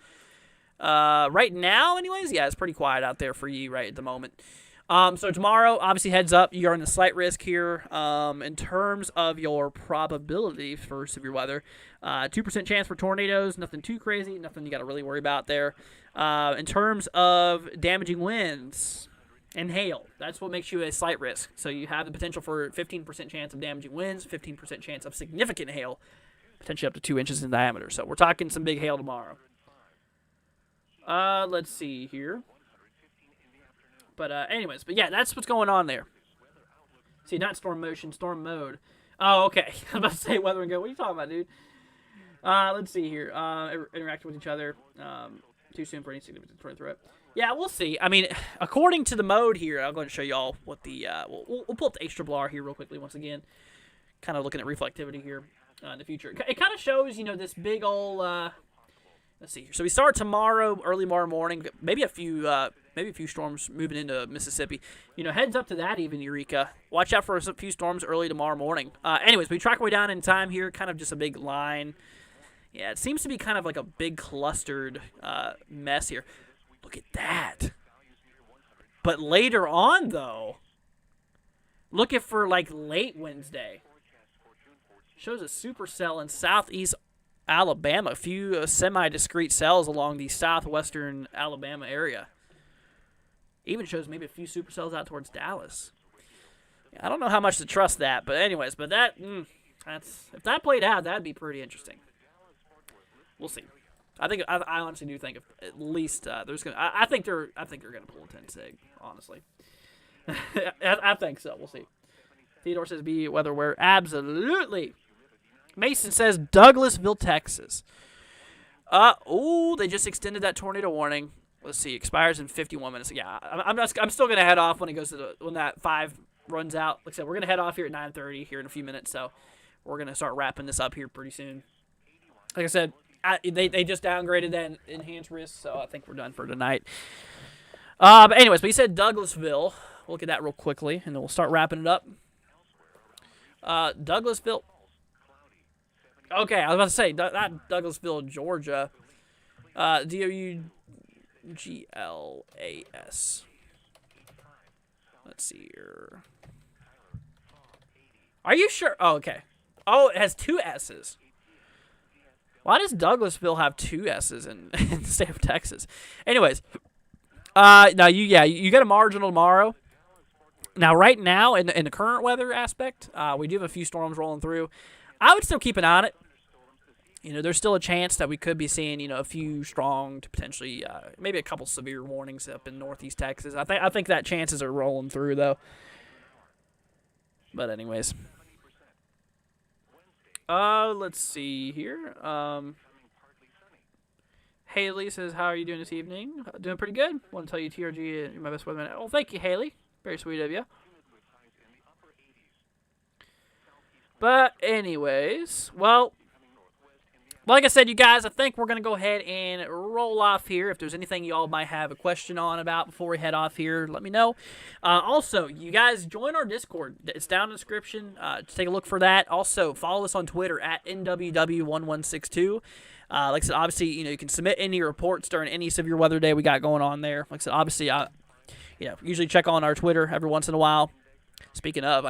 S2: Right now, anyways, yeah, it's pretty quiet out there for you right at the moment. So tomorrow, obviously, heads up, you're in a slight risk here. In terms of your probability for severe weather, 2% chance for tornadoes, nothing too crazy, nothing you got to really worry about there. In terms of damaging winds and hail, that's what makes you a slight risk. So you have the potential for 15% chance of damaging winds, 15% chance of significant hail, potentially up to 2 inches in diameter. So we're talking some big hail tomorrow. Let's see here. But anyways, but yeah, that's what's going on there. See, not storm motion, storm mode. Oh, okay. I'm about to say weather and go. What are you talking about, dude? Let's see here. Interacting with each other. Too soon for any significant threat. Yeah, we'll see. I mean, according to the mode here, I'm going to show y'all what the we'll pull up the HRRR here real quickly once again. Kind of looking at reflectivity here in the future. It kind of shows, you know, this big old. Let's see here. So we start tomorrow, early tomorrow morning. Maybe a few storms moving into Mississippi. You know, heads up to that even, Eureka. Watch out for a few storms early tomorrow morning. Anyways, we track our way down in time here. Kind of just a big line. Yeah, it seems to be kind of like a big clustered mess here. Look at that. But later on, though, looking for like late Wednesday. Shows a supercell in southeast Alabama. A few semi-discrete cells along the southwestern Alabama area. Even shows maybe a few supercells out towards Dallas. I don't know how much to trust that, but anyways, but that's if that played out, that'd be pretty interesting. We'll see. I honestly do think if at least there's gonna. I think they're gonna pull a 10 sig. Honestly, I think so. We'll see. Theodore says be weather aware. Absolutely. Mason says Douglasville, Texas. They just extended that tornado warning. Let's see, expires in 51 minutes. Yeah, I'm still gonna head off when it goes to when that 5 runs out. Like I said, we're gonna head off here at 9:30 here in a few minutes, so we're gonna start wrapping this up here pretty soon. Like I said, they just downgraded that enhanced risk, so I think we're done for tonight. But anyways, we said Douglasville. We'll look at that real quickly, and then we'll start wrapping it up. Douglasville. Okay, I was about to say, not Douglasville, Georgia. Douglas. Let's see here. Are you sure? Oh, okay. Oh, it has 2 S's. Why does Douglasville have 2 S's in the state of Texas? Anyways, now you get a marginal tomorrow. Now, right now, in the current weather aspect, we do have a few storms rolling through. I would still keep an eye on it. There's still a chance that we could be seeing, a few strong to potentially, maybe a couple severe warnings up in northeast Texas. I think that chances are rolling through, though. But anyways. Let's see here. Haley says, how are you doing this evening? Doing pretty good. Want to tell you TRG, you're my best weatherman. Oh, thank you, Haley. Very sweet of you. But anyways, well, like I said, you guys, I think we're going to go ahead and roll off here. If there's anything you all might have a question on about before we head off here, let me know. Also, you guys, join our Discord. It's down in the description. Just take a look for that. Also, follow us on Twitter at NWW1162. Like I said, obviously, you can submit any reports during any severe weather day we got going on there. Like I said, obviously, usually check on our Twitter every once in a while. Speaking of,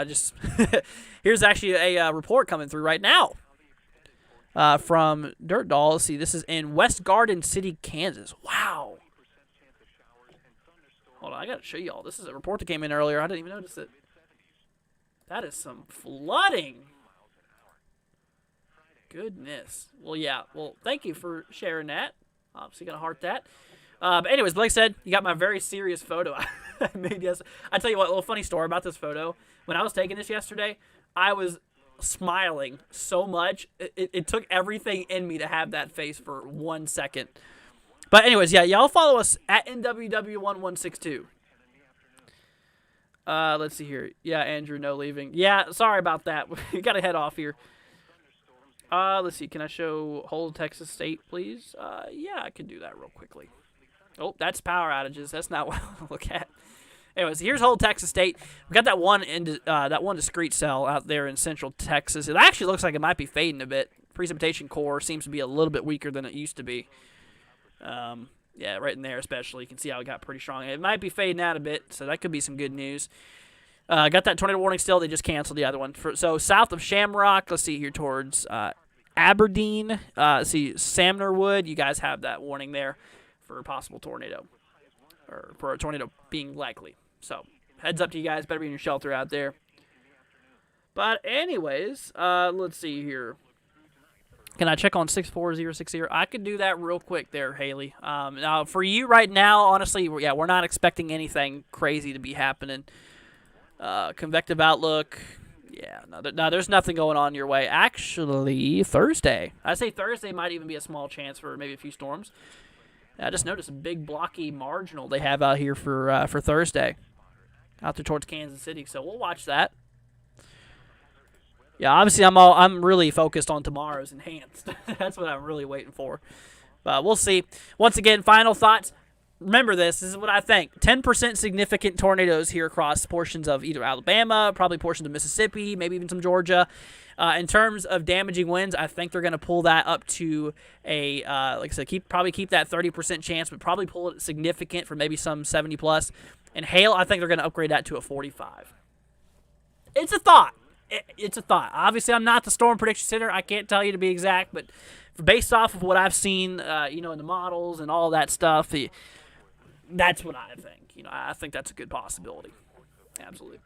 S2: here's actually a report coming through right now from Dirt Doll. Let's see, this is in West Garden City, Kansas. Wow. Hold on, I got to show you all. This is a report that came in earlier. I didn't even notice it. That is some flooding. Goodness. Well, yeah. Well, thank you for sharing that. Obviously, gonna heart that. But anyways, like I said, you got my very serious photo I made yesterday. I tell you what, a little funny story about this photo. When I was taking this yesterday, I was smiling so much. It took everything in me to have that face for 1 second. But anyways, yeah, y'all follow us at NWW1162. Let's see here. Yeah, Andrew, no leaving. Yeah, sorry about that. We got to head off here. Let's see. Can I show whole Texas state, please? Yeah, I can do that real quickly. Oh, that's power outages. That's not what I want to look at. Anyways, here's whole Texas state. We got that one discrete cell out there in central Texas. It actually looks like it might be fading a bit. Precipitation core seems to be a little bit weaker than it used to be. Yeah, right in there especially. You can see how it got pretty strong. It might be fading out a bit, so that could be some good news. Got that tornado warning still. They just canceled the other one. So south of Shamrock, let's see here towards Aberdeen. Let's see, Samnerwood. You guys have that warning there for a possible tornado, or for a tornado being likely. So heads up to you guys. Better be in your shelter out there. But anyways, let's see here. Can I check on 64060? I could do that real quick there, Haley. Now, for you right now, honestly, we're not expecting anything crazy to be happening. Convective outlook. Yeah, no, there's nothing going on your way. Actually, Thursday. I say Thursday might even be a small chance for maybe a few storms. I just noticed a big blocky marginal they have out here for Thursday, out there towards Kansas City. So we'll watch that. Yeah, obviously I'm really focused on tomorrow's enhanced. That's what I'm really waiting for. But we'll see. Once again, final thoughts. Remember this is what I think. 10% significant tornadoes here across portions of either Alabama, probably portions of Mississippi, maybe even some Georgia. In terms of damaging winds, I think they're going to pull that up to a, like I said, probably keep that 30% chance, but probably pull it significant for maybe some 70 plus. And hail, I think they're going to upgrade that to a 45. It's a thought. It's a thought. Obviously, I'm not the storm prediction center. I can't tell you to be exact, but based off of what I've seen, in the models and all that stuff, that's what I think. I think that's a good possibility. Absolutely.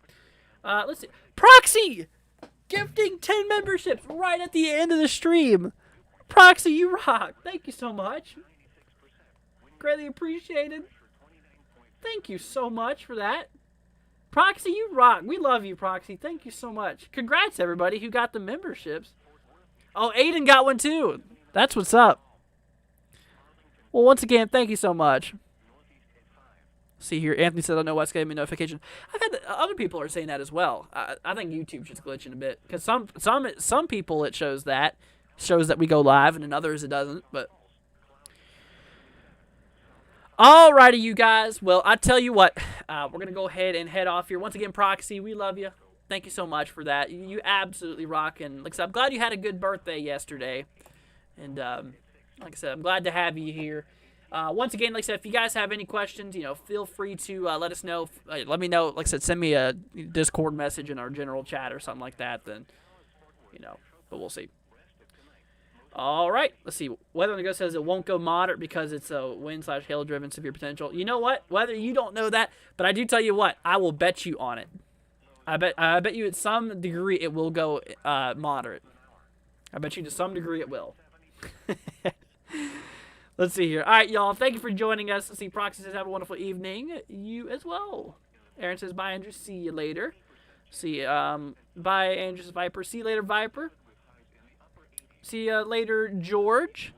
S2: Let's see. Proxy! Gifting 10 memberships right at the end of the stream. Proxy, you rock. Thank you so much. Greatly appreciated. Thank you so much for that. Proxy, you rock. We love you, Proxy. Thank you so much. Congrats, everybody who got the memberships. Oh, Aiden got one, too. That's what's up. Well, once again, thank you so much. See here, Anthony said, I don't know what's giving me notification. I've had other people are saying that as well. I think YouTube's just glitching a bit. Because some people it shows that we go live, and in others it doesn't. But alrighty, you guys. Well, I tell you what, we're going to go ahead and head off here. Once again, Proxy, we love you. Thank you so much for that. You absolutely rock. And like I said, I'm glad you had a good birthday yesterday. And like I said, I'm glad to have you here. Once again, like I said, if you guys have any questions, feel free to let us know. Let me know. Like I said, send me a Discord message in our general chat or something like that. Then, but we'll see. All right, let's see. Weather on the Go says it won't go moderate because it's a wind/hail driven severe potential. You know what? Weather, you don't know that, but I do tell you what. I will bet you on it. I bet you at some degree it will go moderate. I bet you to some degree it will. Let's see here. All right, y'all. Thank you for joining us. Let's see. Proxy says have a wonderful evening. You as well. Aaron says bye, Andrew. See you later. See. Bye, Andrew says Viper. See you later, Viper. See you later, George.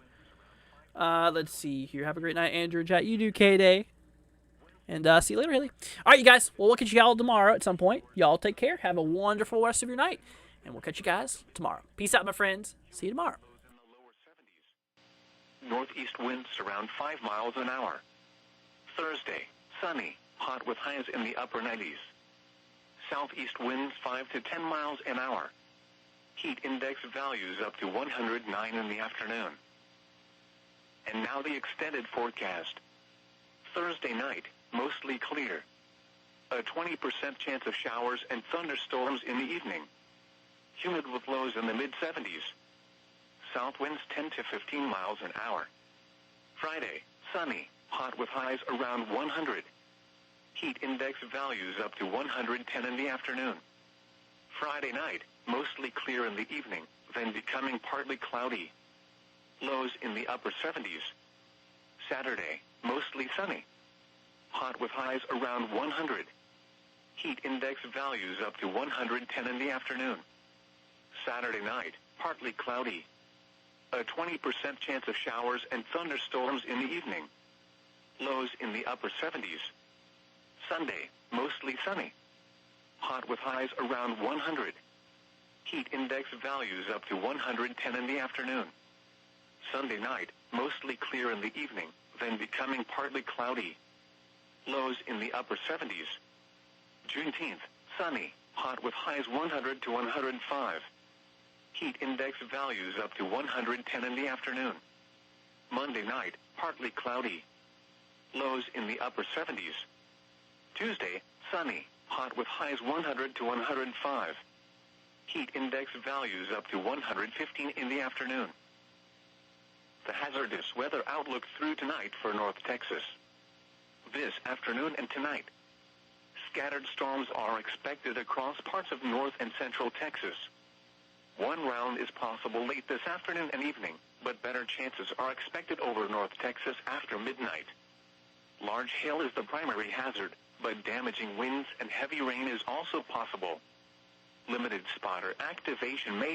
S2: Let's see here. Have a great night, Andrew. Chat. You do, K-Day. And see you later, Haley. All right, you guys. Well, we'll catch you all tomorrow at some point. Y'all take care. Have a wonderful rest of your night. And we'll catch you guys tomorrow. Peace out, my friends. See you tomorrow.
S1: Northeast winds around 5 miles an hour. Thursday, sunny, hot with highs in the upper 90s. Southeast winds 5 to 10 miles an hour. Heat index values up to 109 in the afternoon. And now the extended forecast. Thursday night, mostly clear. A 20% chance of showers and thunderstorms in the evening. Humid with lows in the mid-70s. South winds 10 to 15 miles an hour. Friday, sunny, hot with highs around 100. Heat index values up to 110 in the afternoon. Friday night, mostly clear in the evening, then becoming partly cloudy. Lows in the upper 70s. Saturday, mostly sunny. Hot with highs around 100. Heat index values up to 110 in the afternoon. Saturday night, partly cloudy. A 20% chance of showers and thunderstorms in the evening. Lows in the upper 70s. Sunday, mostly sunny. Hot with highs around 100. Heat index values up to 110 in the afternoon. Sunday night, mostly clear in the evening, then becoming partly cloudy. Lows in the upper 70s. Juneteenth, sunny, hot with highs 100 to 105. Heat index values up to 110 in the afternoon. Monday night, partly cloudy. Lows in the upper 70s. Tuesday, sunny, hot with highs 100 to 105. Heat index values up to 115 in the afternoon. The hazardous weather outlook through tonight for North Texas. This afternoon and tonight. Scattered storms are expected across parts of north and central Texas. One round is possible late this afternoon and evening, but better chances are expected over North Texas after midnight. Large hail is the primary hazard, but damaging winds and heavy rain is also possible. Limited spotter activation may